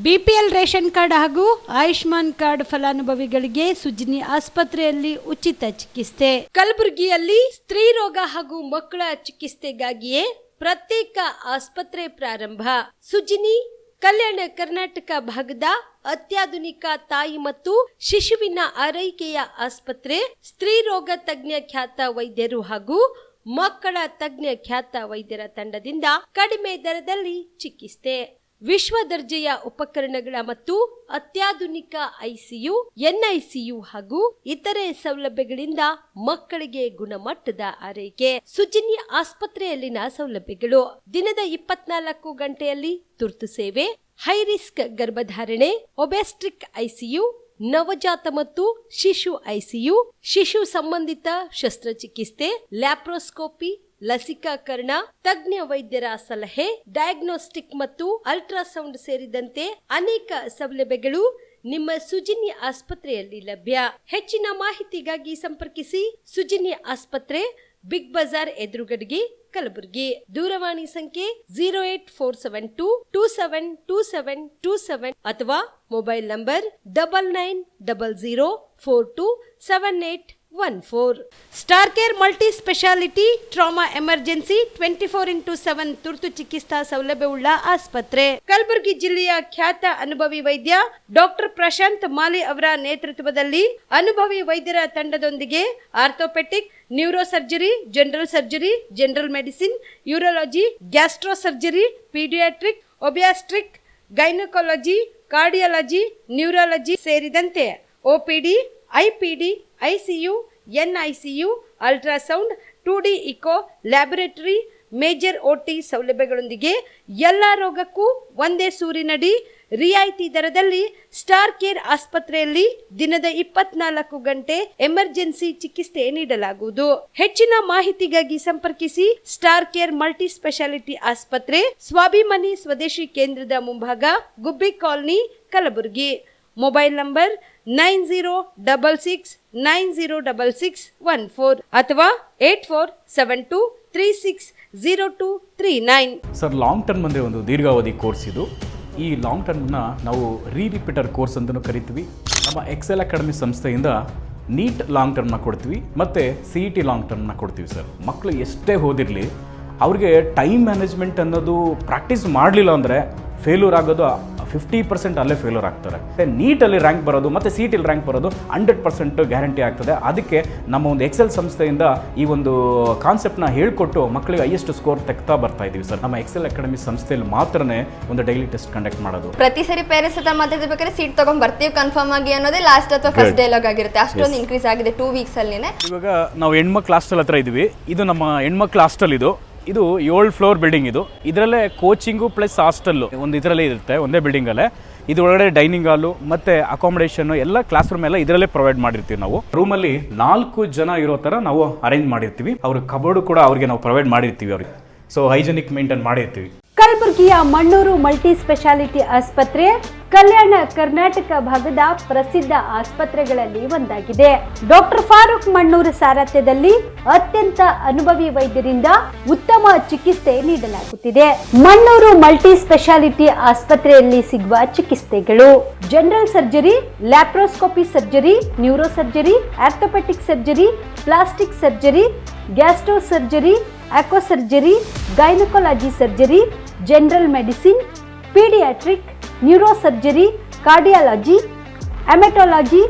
BPL ration card ಹಾಗೂ Ayushman card ಫಲಾನುಭವಿಗಳಿಗೆ ಸುಜಿನಿ ಆಸ್ಪತ್ರೆಯಲ್ಲಿ ಉಚಿತ ಚಿಕಿತ್ಸೆ. ಕಲಬುರಗಿಯಲ್ಲಿ ಸ್ತ್ರೀ ರೋಗ ಹಾಗೂ ಮಕ್ಕಳ ಚಿಕಿತ್ಸೆಗಾಗಿಯೇ ಪ್ರತ್ಯೇಕ ಆಸ್ಪತ್ರೆ ಪ್ರಾರಂಭ. ಸುಜಿನಿ ಕಲ್ಯಾಣ ಕರ್ನಾಟಕ ಭಾಗದ ಅತ್ಯಾಧುನಿಕ ತಾಯಿ ಮತ್ತು ಶಿಶುವಿನ ಆರೈಕೆಯ ಆಸ್ಪತ್ರೆ. ಸ್ತ್ರೀ ರೋಗ ತಜ್ಞ ಖ್ಯಾತ ವೈದ್ಯರು ಹಾಗೂ ಮಕ್ಕಳ ತಜ್ಞ ಖ್ಯಾತ ವೈದ್ಯರ ತಂಡದಿಂದ ಕಡಿಮೆ ದರದಲ್ಲಿ ಚಿಕಿತ್ಸೆ, ವಿಶ್ವ ದರ್ಜೆಯ ಉಪಕರಣಗಳ ಮತ್ತು ಅತ್ಯಾಧುನಿಕ ಐಸಿಯು, ಎನ್ಐಸಿಯು ಹಾಗೂ ಇತರೆ ಸೌಲಭ್ಯಗಳಿಂದ ಮಕ್ಕಳಿಗೆ ಗುಣಮಟ್ಟದ ಆರೈಕೆ. ಸುಜಿನಿ ಆಸ್ಪತ್ರೆಯಲ್ಲಿನ ಸೌಲಭ್ಯಗಳು: ದಿನದ 24 ಗಂಟೆಯಲ್ಲಿ ತುರ್ತು ಸೇವೆ, ಹೈ ರಿಸ್ಕ್ ಗರ್ಭಧಾರಣೆ, ಒಬೆಸ್ಟ್ರಿಕ್ ಐಸಿಯು, ನವಜಾತ ಮತ್ತು ಶಿಶು ಐಸಿಯು, ಶಿಶು ಸಂಬಂಧಿತ ಶಸ್ತ್ರಚಿಕಿತ್ಸೆ, ಲ್ಯಾಪ್ರೋಸ್ಕೋಪಿ, ಲಸಿಕಾಕರಣ, ತಜ್ಞ ವೈದ್ಯರ ಸಲಹೆ, ಡಯಾಗ್ನೋಸ್ಟಿಕ್ ಮತ್ತು ಅಲ್ಟ್ರಾಸೌಂಡ್ ಸೇರಿದಂತೆ ಅನೇಕ ಸೌಲಭ್ಯಗಳು ನಿಮ್ಮ ಸುಜಿನಿ ಆಸ್ಪತ್ರೆಯಲ್ಲಿ ಲಭ್ಯ. ಹೆಚ್ಚಿನ ಮಾಹಿತಿಗಾಗಿ ಸಂಪರ್ಕಿಸಿ ಸುಜಿನಿ ಆಸ್ಪತ್ರೆ, ಬಿಗ್ ಬಜಾರ್ ಎದುರುಗಡೆಗೆ, ಕಲಬುರಗಿ. ದೂರವಾಣಿ ಸಂಖ್ಯೆ 08472727227 ಅಥವಾ mobile number 9900427814. Star care multi speciality trauma emergency 24x7 ತುರ್ತು ಚಿಕಿತ್ಸಾ ಸೌಲಭ್ಯವುಳ್ಳ ಆಸ್ಪತ್ರೆ. ಕಲಬುರಗಿ ಜಿಲ್ಲೆಯ ಖ್ಯಾತ ಅನುಭವಿ ವೈದ್ಯ ಡಾಕ್ಟರ್ ಪ್ರಶಾಂತ್ ಮಾಲಿ ಅವರ ನೇತೃತ್ವದಲ್ಲಿ ಅನುಭವಿ ವೈದ್ಯರ ತಂಡದೊಂದಿಗೆ orthopaedic, neuro surgery, general surgery, general medicine, urology, gastro surgery, paediatric, obstetric, gynaecology, cardiology, neurology ಸೇರಿದಂತೆ OPD, IPD, ICU, NICU, ultrasound, 2D echo, laboratory, major OT ಸೌಲಭ್ಯಗಳೊಂದಿಗೆ ಎಲ್ಲ ರೋಗಕ್ಕೂ ಒಂದೇ ಸೂರಿನಡಿ ರಿಯಾಯಿತಿ ದರದಲ್ಲಿ ಸ್ಟಾರ್ ಕೇರ್ ಆಸ್ಪತ್ರೆಯಲ್ಲಿ ದಿನದ 24 ಗಂಟೆ ಎಮರ್ಜೆನ್ಸಿ ಚಿಕಿತ್ಸೆ ನೀಡಲಾಗುವುದು. ಹೆಚ್ಚಿನ ಮಾಹಿತಿಗಾಗಿ ಸಂಪರ್ಕಿಸಿ ಸ್ಟಾರ್ ಕೇರ್ ಮಲ್ಟಿ ಸ್ಪೆಷಾಲಿಟಿ ಆಸ್ಪತ್ರೆ, ಸ್ವಾಭಿಮಾನಿ ಸ್ವದೇಶಿ ಕೇಂದ್ರದ ಮುಂಭಾಗ, ಗುಬ್ಬಿ ಕಾಲನಿ, ಕಲಬುರಗಿ. ಮೊಬೈಲ್ ನಂಬರ್ 9066906614 ಅಥವಾ 8472360239. ಸರ್, ಲಾಂಗ್ ಟರ್ಮ್ ಅಂದರೆ ಒಂದು ದೀರ್ಘಾವಧಿ ಕೋರ್ಸ್ ಇದು. ಈ ಲಾಂಗ್ ಟರ್ಮ್ನ ನಾವು ರಿಪೀಟರ್ ಕೋರ್ಸ್ ಅಂತಲೂ ಕರಿತೀವಿ. ನಮ್ಮ ಎಕ್ಸೆಲ್ ಅಕಾಡೆಮಿ ಸಂಸ್ಥೆಯಿಂದ ನೀಟ್ ಲಾಂಗ್ ಟರ್ಮ್ನ ಕೊಡ್ತೀವಿ ಮತ್ತು CET ಲಾಂಗ್ ಟರ್ಮ್ನ ಕೊಡ್ತೀವಿ. ಸರ್, ಮಕ್ಕಳು ಎಷ್ಟೇ ಓದಿರಲಿ ಅವ್ರಿಗೆ ಟೈಮ್ ಮ್ಯಾನೇಜ್ಮೆಂಟ್ ಅನ್ನೋದು ಪ್ರಾಕ್ಟೀಸ್ ಮಾಡಲಿಲ್ಲ ಅಂದರೆ ಫೇಲ್ಯೂರ್ ಆಗೋದು 50% ಅಲ್ಲೇ ಫೇಲ್ಯೂರ್ ಆಗ್ತಾರೆ. ನೀಟಲ್ಲಿ ರ್ಯಾಂಕ್ ಬರೋದು ಮತ್ತು CETಲಿ ರ್ಯಾಂಕ್ ಬರೋದು 100% ಗ್ಯಾರಂಟಿ ಆಗ್ತದೆ. ಅದಕ್ಕೆ ನಮ್ಮ ಒಂದು ಎಕ್ಸೆಲ್ ಸಂಸ್ಥೆಯಿಂದ ಈ ಒಂದು ಕಾನ್ಸೆಪ್ಟ್ನ ಹೇಳ್ಕೊಟ್ಟು ಮಕ್ಕಳಿಗೆ ಹೈಯೆಸ್ಟ್ ಸ್ಕೋರ್ ತೆಗ್ತಾ ಬರ್ತಾ ಇದೀವಿ. ಸರ್, ನಮ್ಮ ಎಕ್ಸೆಲ್ ಅಕಾಡೆಮಿ ಸಂಸ್ಥೆಯಲ್ಲಿ ಮಾತ್ರನೇ ಒಂದು ಡೈಲಿ ಟೆಸ್ಟ್ ಕಂಡಕ್ಟ್ ಮಾಡೋದು. ಪ್ರತಿ ಸರಿ ಪೇರೆಂಟ್ಸ್ ಹತ್ರ ಮಾತಾಡ್ಬೇಕಾದ್ರೆ ಸೀಟ್ ತಗೊಂಡ್ ಬರ್ತೀವಿ ಕನ್ಫರ್ಮ್ ಆಗಿ ಅನ್ನೋದೇ ಲಾಸ್ಟ್ ಅಥವಾ ಫಸ್ಟ್ ಡೈಲಾಗ್ ಆಗಿರುತ್ತೆ. ಅಷ್ಟೊಂದು ಇನ್ಕ್ರೀಸ್ ಆಗಿದೆ 2 ವೀಕ್ಸ್ ಅಲ್ಲಿ. ಇವಾಗ ನಾವು ಹೆಣ್ಮಕ್ಳು ಹಾಸ್ಟೆಲ್ ಹತ್ರ ಇದೀವಿ. ಇದು ನಮ್ಮ ಹೆಣ್ಮಕ್ಳು ಹಾಸ್ಟೆಲ್. ಇದು 7 ಫ್ಲೋರ್ ಬಿಲ್ಡಿಂಗ್. ಇದರಲ್ಲೇ ಕೋಚಿಂಗು ಪ್ಲಸ್ ಹಾಸ್ಟೆಲ್ಲು ಒಂದು ಇದರಲ್ಲೇ ಇರುತ್ತೆ, ಒಂದೇ ಬಿಲ್ಡಿಂಗಲ್ಲೇ. ಇದರೊಳಗಡೆ ಡೈನಿಂಗ್ ಹಾಲು ಮತ್ತು ಅಕಾಮಿಡೇಷನ್ ಎಲ್ಲ ಕ್ಲಾಸ್ ರೂಮ್ ಎಲ್ಲ ಇದರಲ್ಲೇ ಪ್ರೊವೈಡ್ ಮಾಡಿರ್ತೀವಿ. ನಾವು ರೂಮಲ್ಲಿ 4 ಜನ ಇರೋ ಥರ ನಾವು ಅರೇಂಜ್ ಮಾಡಿರ್ತೀವಿ. ಅವ್ರ ಕಬೋರ್ಡು ಕೂಡ ಅವ್ರಿಗೆ ನಾವು ಪ್ರೊವೈಡ್ ಮಾಡಿರ್ತೀವಿ. ಅವ್ರಿಗೆ ಸೊ ಹೈಜೆನಿಕ್ ಮೇಂಟೈನ್ ಮಾಡಿರ್ತೀವಿ. ಕಲಬುರಗಿಯ ಮಣ್ಣೂರು ಮಲ್ಟಿ ಸ್ಪೆಷಾಲಿಟಿ ಆಸ್ಪತ್ರೆ ಕಲ್ಯಾಣ ಕರ್ನಾಟಕ ಭಾಗದ ಪ್ರಸಿದ್ಧ ಆಸ್ಪತ್ರೆಗಳಲ್ಲಿ ಒಂದಾಗಿದೆ. ಡಾಕ್ಟರ್ ಫಾರೂಕ್ ಮಣ್ಣೂರು ಸಾರಥ್ಯದಲ್ಲಿ ಅತ್ಯಂತ ಅನುಭವಿ ವೈದ್ಯರಿಂದ ಉತ್ತಮ ಚಿಕಿತ್ಸೆ ನೀಡಲಾಗುತ್ತಿದೆ. ಮಣ್ಣೂರು ಮಲ್ಟಿ ಸ್ಪೆಷಾಲಿಟಿ ಆಸ್ಪತ್ರೆಯಲ್ಲಿ ಸಿಗುವ ಚಿಕಿತ್ಸೆಗಳು: general surgery, laparoscopy surgery, neuro surgery, orthopaedic surgery, plastic surgery, gastro surgery, aqua surgery, gynaecology surgery, general medicine, paediatric, neuro surgery, cardiology, haematology,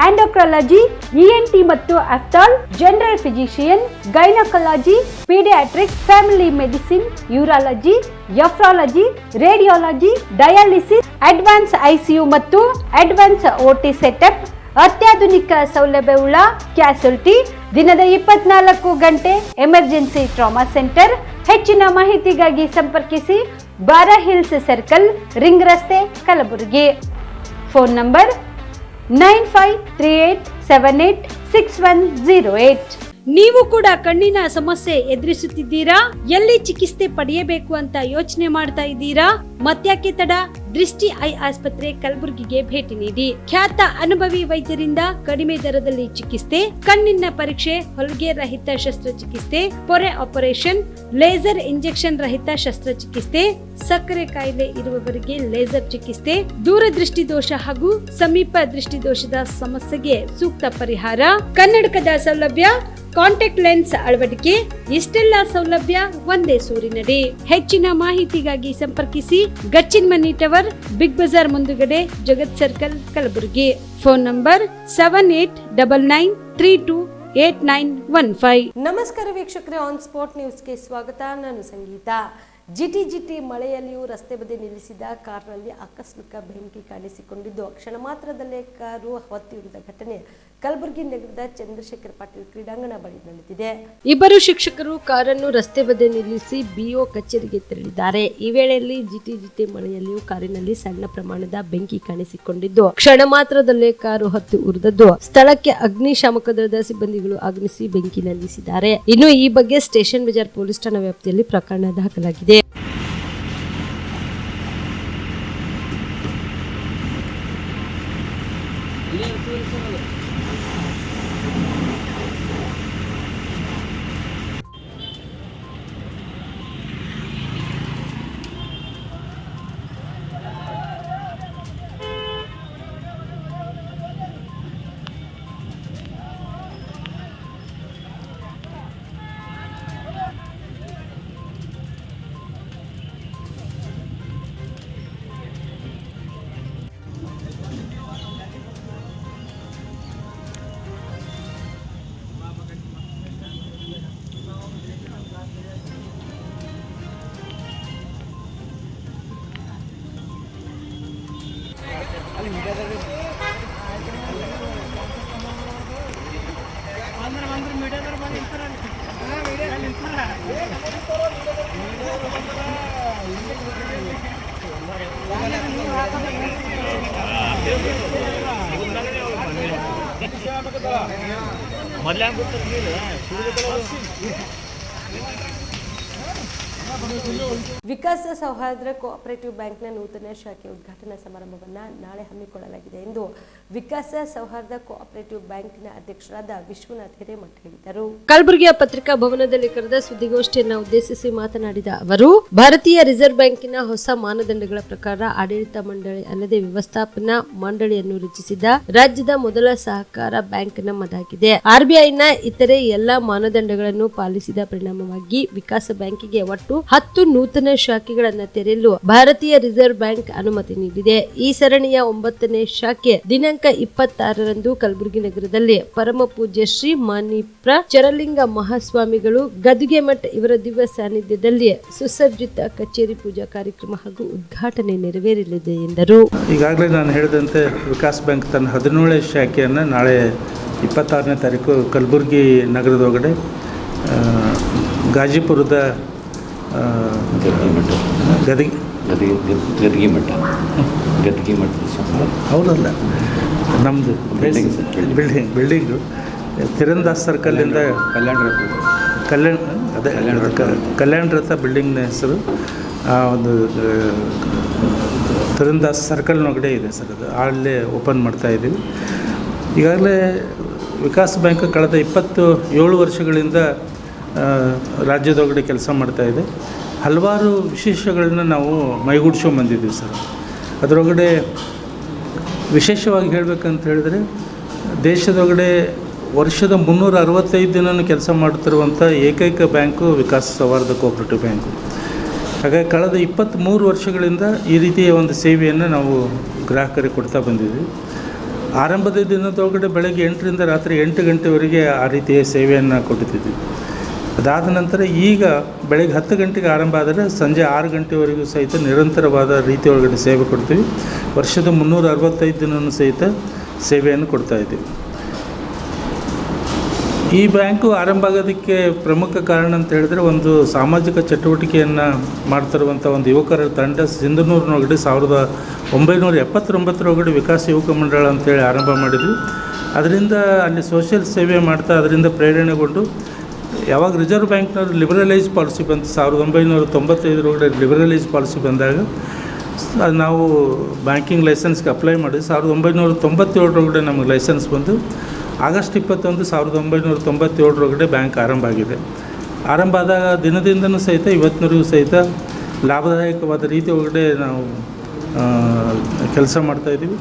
endocrinology, ENT ಮತ್ತು ophthal, general physician, gynaecology, paediatric, family medicine, urology, nephrology, radiology, dialysis, advance ICU ಮತ್ತು advance OT setup, ಅತ್ಯಾಧುನಿಕ ಸೌಲಭ್ಯವುಳ್ಳ ಕ್ಯಾಸುಲಿಟಿ, ದಿನದ 24 ಗಂಟೆ emergency trauma centre. ಹೆಚ್ಚಿನ ಮಾಹಿತಿಗಾಗಿ ಸಂಪರ್ಕಿಸಿ ಬಾರಾ hills circle, ring ರಸ್ತೆ, ಕಲಬುರಗಿ. Phone number 9538786108. ನೀವು ಕೂಡ ಕಣ್ಣಿನ ಸಮಸ್ಯೆ ಎದುರಿಸುತ್ತಿದ್ದೀರಾ? ಎಲ್ಲಿ ಚಿಕಿತ್ಸೆ ಪಡೆಯಬೇಕು ಅಂತ ಯೋಚನೆ ಮಾಡ್ತಾ ಇದ್ದೀರಾ? ಮತ್ಯಾಕೆ ತಡ? ದೃಷ್ಟಿ ಐ ಆಸ್ಪತ್ರೆ ಕಲಬುರಗಿಗೆ ಭೇಟಿ ನೀಡಿ ಖ್ಯಾತ ಅನುಭವಿ ವೈದ್ಯರಿಂದ ಕಡಿಮೆ ದರದಲ್ಲಿ ಚಿಕಿತ್ಸೆ, ಕಣ್ಣಿನ ಪರೀಕ್ಷೆ, ಹೊಲಿಗೆ ರಹಿತ ಶಸ್ತ್ರಚಿಕಿತ್ಸೆ, ಪೊರೆ ಆಪರೇಷನ್, ಲೇಸರ್ ಇಂಜೆಕ್ಷನ್ ರಹಿತ ಶಸ್ತ್ರಚಿಕಿತ್ಸೆ, ಸಕ್ಕರೆ ಕಾಯಿಲೆ ಇರುವವರಿಗೆ ಲೇಸರ್ ಚಿಕಿತ್ಸೆ, ದೂರದೃಷ್ಟಿ ದೋಷ ಹಾಗೂ ಸಮೀಪ ದೃಷ್ಟಿ ದೋಷದ ಸಮಸ್ಯೆಗೆ ಸೂಕ್ತ ಪರಿಹಾರ, ಕನ್ನಡಕದ ಸೌಲಭ್ಯ, ಕಾಂಟ್ಯಾಕ್ಟ್ ಲೆನ್ಸ್ ಅಳವಡಿಕೆ, ಇಷ್ಟೆಲ್ಲ ಸೌಲಭ್ಯ ಒಂದೇ ಸೂರಿನಡಿ. ಹೆಚ್ಚಿನ ಮಾಹಿತಿಗಾಗಿ ಸಂಪರ್ಕಿಸಿ Gachchin Mani tower, Big Bazaar ಮುಂದುಗಡೆ, Jagat circle, Kalaburagi. Phone number 7899328915. ನಮಸ್ಕಾರ ವೀಕ್ಷಕರೇ, ಆನ್ ಸ್ಪಾಟ್ ನ್ಯೂಸ್ಗೆ ಸ್ವಾಗತ. ನಾನು ಸಂಗೀತ. ಜಿಟಿ ಮಳೆಯಲ್ಲಿಯೂ ರಸ್ತೆ ಬದಿ ನಿಲ್ಲಿಸಿದ ಕಾರ್ನಲ್ಲಿ ಆಕಸ್ಮಿಕ ಬೆಂಕಿ ಕಾಣಿಸಿಕೊಂಡಿದ್ದು ಕ್ಷಣ ಮಾತ್ರದಲ್ಲೇ ಕಾರು ಹೊತ್ತಿಯುರಿದ ಘಟನೆ ಕಲಬುರಗಿ ನಗರದ ಚಂದ್ರಶೇಖರ್ ಪಾಟೀಲ್ ಕ್ರೀಡಾಂಗಣ ಬಳಿ ನಡೆದಿದೆ. ಇಬ್ಬರು ಶಿಕ್ಷಕರು ಕಾರನ್ನು ರಸ್ತೆ ಬದಿ ನಿಲ್ಲಿಸಿ ಬಿಒ ಕಚೇರಿಗೆ ತೆರಳಿದ್ದಾರೆ. ಈ ವೇಳೆಯಲ್ಲಿ ಜಿಟಿ ಮಳೆಯಲ್ಲಿಯೂ ಕಾರಿನಲ್ಲಿ ಸಣ್ಣ ಪ್ರಮಾಣದ ಬೆಂಕಿ ಕಾಣಿಸಿಕೊಂಡಿದ್ದು ಕ್ಷಣ ಮಾತ್ರದಲ್ಲೇ ಕಾರು ಹೊತ್ತಿ ಉರಿದದ್ದು ಸ್ಥಳಕ್ಕೆ ಅಗ್ನಿಶಾಮಕ ದಳದ ಸಿಬ್ಬಂದಿಗಳು ಆಗಮಿಸಿ ಬೆಂಕಿ ನಂದಿಸಿದ್ದಾರೆ. ಇನ್ನು ಈ ಬಗ್ಗೆ ಸ್ಟೇಷನ್ ಬಜಾರ್ ಪೊಲೀಸ್ ಠಾಣಾ ವ್ಯಾಪ್ತಿಯಲ್ಲಿ ಪ್ರಕರಣ ದಾಖಲಾಗಿದೆ. ವಿಕಾಸ ಸೌಹಾರ್ದ ಕೋಆಪರೇಟಿವ್ ಬ್ಯಾಂಕ್ನ ನೂತನ ಶಾಖೆ ಉದ್ಘಾಟನಾ ಸಮಾರಂಭವನ್ನು ನಾಳೆ ಹಮ್ಮಿಕೊಳ್ಳಲಾಗಿದೆ ಎಂದು ವಿಕಾಸ ಸೌಹಾರ್ದ ಕೋಆಪರೇಟಿವ್ ಬ್ಯಾಂಕ್ನ ಅಧ್ಯಕ್ಷರಾದ ವಿಶ್ವನಾಥ್ ಹಿರೇಮಠ ಹೇಳಿದರು. ಕಲಬುರಗಿಯ ಪತ್ರಿಕಾ ಭವನದಲ್ಲಿ ಕರೆದ ಸುದ್ದಿಗೋಷ್ಠಿಯನ್ನು ಉದ್ದೇಶಿಸಿ ಮಾತನಾಡಿದ ಅವರು, ಭಾರತೀಯ ರಿಸರ್ವ್ ಬ್ಯಾಂಕಿನ ಹೊಸ ಮಾನದಂಡಗಳ ಪ್ರಕಾರ ಆಡಳಿತ ಮಂಡಳಿ ಅಲ್ಲದೆ ವ್ಯವಸ್ಥಾಪನಾ ಮಂಡಳಿಯನ್ನು ರಚಿಸಿದ ರಾಜ್ಯದ ಮೊದಲ ಸಹಕಾರ ಬ್ಯಾಂಕ್ ನಮ್ಮದಾಗಿದೆ. ಆರ್ಬಿಐನ ಇತರೆ ಎಲ್ಲಾ ಮಾನದಂಡಗಳನ್ನು ಪಾಲಿಸಿದ ಪರಿಣಾಮವಾಗಿ ವಿಕಾಸ ಬ್ಯಾಂಕಿಗೆ ಒಟ್ಟು 10 ನೂತನ ಶಾಖೆಗಳನ್ನು ತೆರೆಯಲು ಭಾರತೀಯ ರಿಸರ್ವ್ ಬ್ಯಾಂಕ್ ಅನುಮತಿ ನೀಡಿದೆ. ಈ ಸರಣಿಯ 9ನೇ ಶಾಖೆ ದಿನಾಂಕ 26ರಂದು ಕಲಬುರಗಿ ನಗರದಲ್ಲಿ ಪರಮ ಪೂಜ್ಯ ಶ್ರೀ ಮಾನಿಪ್ರ ಚರಲಿಂಗ ಮಹಾಸ್ವಾಮಿಗಳು ಗದ್ದುಗೆ ಮಠ ಇವರ ದಿವ್ಯ ಸಾನ್ನಿಧ್ಯದಲ್ಲಿ ಸುಸಜ್ಜಿತ ಕಚೇರಿ ಪೂಜಾ ಕಾರ್ಯಕ್ರಮ ಹಾಗೂ ಉದ್ಘಾಟನೆ ನೆರವೇರಲಿದೆ ಎಂದರು. ಈಗಾಗಲೇ ನಾನು ಹೇಳಿದಂತೆ ವಿಕಾಸ್ ಬ್ಯಾಂಕ್ ತನ್ನ 17ನೇ ಶಾಖೆಯನ್ನು ನಾಳೆ 26ನೇ ತಾರೀಕು ಕಲಬುರಗಿ ನಗರದೊಳಗಡೆ ಗಾಜಿಪುರದ ಗದ್ಗಿ ಮಠ ಹೌದಲ್ಲ, ನಮ್ಮದು ಬಿಲ್ಡಿಂಗು ತಿರಂದಾಸ್ ಸರ್ಕಲ್ಲಿಂದ ಕಲ್ಯಾಣ ರಥ ಬಿಲ್ಡಿಂಗ್ನ ಹೆಸರು ಒಂದು ತಿರಂದಾಸ್ ಸರ್ಕಲ್ನೊಳಗಡೆ ಇದೆ ಸರ್. ಅದು ಅಲ್ಲೇ ಓಪನ್ ಮಾಡ್ತಾಯಿದ್ದೀವಿ. ಈಗಾಗಲೇ ವಿಕಾಸ್ ಬ್ಯಾಂಕ್ ಕಳೆದ 27 ವರ್ಷಗಳಿಂದ ರಾಜ್ಯದೊಳಗಡೆ ಕೆಲಸ ಮಾಡ್ತಾಯಿದೆ. ಹಲವಾರು ವಿಶೇಷಗಳನ್ನ ನಾವು ಮೈಗೂಡಿಸ್ಕೊಂಡು ಬಂದಿದ್ದೀವಿ ಸರ್. ಅದರೊಳಗಡೆ ವಿಶೇಷವಾಗಿ ಹೇಳಬೇಕಂತ ಹೇಳಿದ್ರೆ, ದೇಶದೊಳಗಡೆ ವರ್ಷದ 365 ದಿನವೂ ಕೆಲಸ ಮಾಡುತ್ತಿರುವಂಥ ಏಕೈಕ ಬ್ಯಾಂಕು ವಿಕಾಸ ಸೌಹಾರ್ದ ಕೋಆಪರೇಟಿವ್ ಬ್ಯಾಂಕು. ಹಾಗಾಗಿ ಕಳೆದ 23 ವರ್ಷಗಳಿಂದ ಈ ರೀತಿಯ ಒಂದು ಸೇವೆಯನ್ನು ನಾವು ಗ್ರಾಹಕರಿಗೆ ಕೊಡ್ತಾ ಬಂದಿದ್ದೀವಿ. ಆರಂಭದ ದಿನದೊಳಗಡೆ ಬೆಳಗ್ಗೆ 8ರಿಂದ ರಾತ್ರಿ 8 ಗಂಟೆವರೆಗೆ ಆ ರೀತಿಯ ಸೇವೆಯನ್ನು ಕೊಡುತ್ತಿದ್ವಿ. ಅದಾದ ನಂತರ ಈಗ ಬೆಳಗ್ಗೆ 10 ಗಂಟೆಗೆ ಆರಂಭ ಆದರೆ ಸಂಜೆ 6 ಗಂಟೆವರೆಗೂ ಸಹಿತ ನಿರಂತರವಾದ ರೀತಿಯೊಳಗಡೆ ಸೇವೆ ಕೊಡ್ತೀವಿ. ವರ್ಷದ 365 ದಿನವೂ ಸಹಿತ ಸೇವೆಯನ್ನು ಕೊಡ್ತಾಯಿದ್ದೀವಿ. ಈ ಬ್ಯಾಂಕು ಆರಂಭ ಆಗೋದಕ್ಕೆ ಪ್ರಮುಖ ಕಾರಣ ಅಂತ ಹೇಳಿದ್ರೆ, ಒಂದು ಸಾಮಾಜಿಕ ಚಟುವಟಿಕೆಯನ್ನು ಮಾಡ್ತಿರುವಂಥ ಒಂದು ಯುವಕರ ತಂಡ ಸಿಂಧನೂರಿನೊಳಗಡೆ 1979 ವಿಕಾಸ ಯುವಕ ಮಂಡಳ ಅಂತೇಳಿ ಆರಂಭ ಮಾಡಿದ್ವಿ. ಅದರಿಂದ ಅಲ್ಲಿ ಸೋಷಿಯಲ್ ಸೇವೆ ಮಾಡ್ತಾ ಅದರಿಂದ ಪ್ರೇರಣೆಗೊಂಡು ಯಾವಾಗ ರಿಸರ್ವ್ ಬ್ಯಾಂಕ್ನವ್ರು ಲಿಬರಲೈಸ್ ಪಾಲಿಸಿ ಬಂತು 1995 ಲಿಬರಲೈಸ್ ಪಾಲಿಸಿ ಬಂದಾಗ ಅದು ನಾವು ಬ್ಯಾಂಕಿಂಗ್ ಲೈಸೆನ್ಸ್ಗೆ ಅಪ್ಲೈ ಮಾಡಿ 1997 ನಮಗೆ ಲೈಸೆನ್ಸ್ ಬಂದು ಆಗಸ್ಟ್ 21, 1997 ಬ್ಯಾಂಕ್ ಆರಂಭ ಆಗಿದೆ. ಆರಂಭ ಆದಾಗ ದಿನದಿಂದನೂ ಸಹಿತ ಇವತ್ತಿನವರೆಗೂ ಸಹಿತ ಲಾಭದಾಯಕವಾದ ರೀತಿ ಒಳಗಡೆ ನಾವು ಕೆಲಸ ಮಾಡ್ತಾಯಿದ್ದೀವಿ.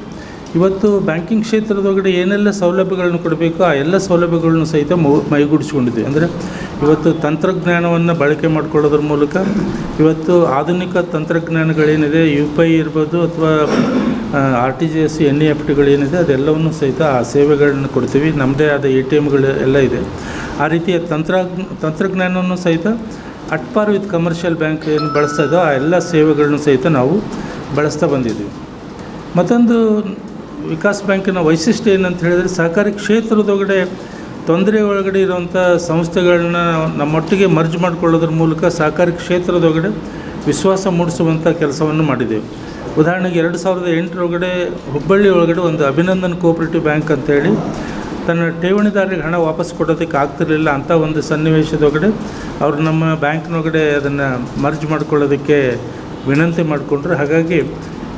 ಇವತ್ತು ಬ್ಯಾಂಕಿಂಗ್ ಕ್ಷೇತ್ರದೊಳಗಡೆ ಏನೆಲ್ಲ ಸೌಲಭ್ಯಗಳನ್ನು ಕೊಡಬೇಕು ಆ ಎಲ್ಲ ಸೌಲಭ್ಯಗಳನ್ನು ಸಹಿತ ಮೈಗೂಡಿಸ್ಕೊಂಡಿದ್ದೀವಿ. ಅಂದರೆ ಇವತ್ತು ತಂತ್ರಜ್ಞಾನವನ್ನು ಬಳಕೆ ಮಾಡಿಕೊಳ್ಳೋದ್ರ ಮೂಲಕ ಇವತ್ತು ಆಧುನಿಕ ತಂತ್ರಜ್ಞಾನಗಳೇನಿದೆ UPI ಇರ್ಬೋದು ಅಥವಾ RTGS NEFTಗಳೇನಿದೆ ಅದೆಲ್ಲವನ್ನು ಸಹಿತ ಆ ಸೇವೆಗಳನ್ನು ಕೊಡ್ತೀವಿ. ನಮ್ಮದೇ ಆದ ATMಗಳು ಎಲ್ಲ ಇದೆ. ಆ ರೀತಿಯ ತಂತ್ರಜ್ಞಾನವನ್ನು ಸಹಿತ at par with commercial bank ಏನು ಬಳಸ್ತಾ ಇದ್ದೋ ಆ ಎಲ್ಲ ಸೇವೆಗಳನ್ನು ಸಹಿತ ನಾವು ಬಳಸ್ತಾ ಬಂದಿದ್ದೀವಿ. ಮತ್ತೊಂದು ವಿಕಾಸ್ ಬ್ಯಾಂಕಿನ ವೈಶಿಷ್ಟ್ಯ ಏನಂತ ಹೇಳಿದರೆ ಸಹಕಾರಿ ಕ್ಷೇತ್ರದೊಳಗಡೆ ತೊಂದರೆ ಒಳಗಡೆ ಇರುವಂಥ ಸಂಸ್ಥೆಗಳನ್ನ ನಮ್ಮೊಟ್ಟಿಗೆ ಮರ್ಜ್ ಮಾಡಿಕೊಳ್ಳೋದ್ರ ಮೂಲಕ ಸಹಕಾರಿ ಕ್ಷೇತ್ರದೊಳಗಡೆ ವಿಶ್ವಾಸ ಮೂಡಿಸುವಂಥ ಕೆಲಸವನ್ನು ಮಾಡಿದ್ದೇವೆ. ಉದಾಹರಣೆಗೆ 2008 ಹುಬ್ಬಳ್ಳಿ ಒಳಗಡೆ ಒಂದು ಅಭಿನಂದನ್ ಕೋಆಪರೇಟಿವ್ ಬ್ಯಾಂಕ್ ಅಂತೇಳಿ ತನ್ನ ಠೇವಣಿದಾರರಿಗೆ ಹಣ ವಾಪಸ್ ಕೊಡೋದಕ್ಕೆ ಆಗ್ತಿರಲಿಲ್ಲ. ಅಂಥ ಒಂದು ಸನ್ನಿವೇಶದೊಳಗಡೆ ಅವರು ನಮ್ಮ ಬ್ಯಾಂಕ್ನೊಳಗಡೆ ಅದನ್ನು ಮರ್ಜ್ ಮಾಡ್ಕೊಳ್ಳೋದಕ್ಕೆ ವಿನಂತಿ ಮಾಡಿಕೊಂಡ್ರು. ಹಾಗಾಗಿ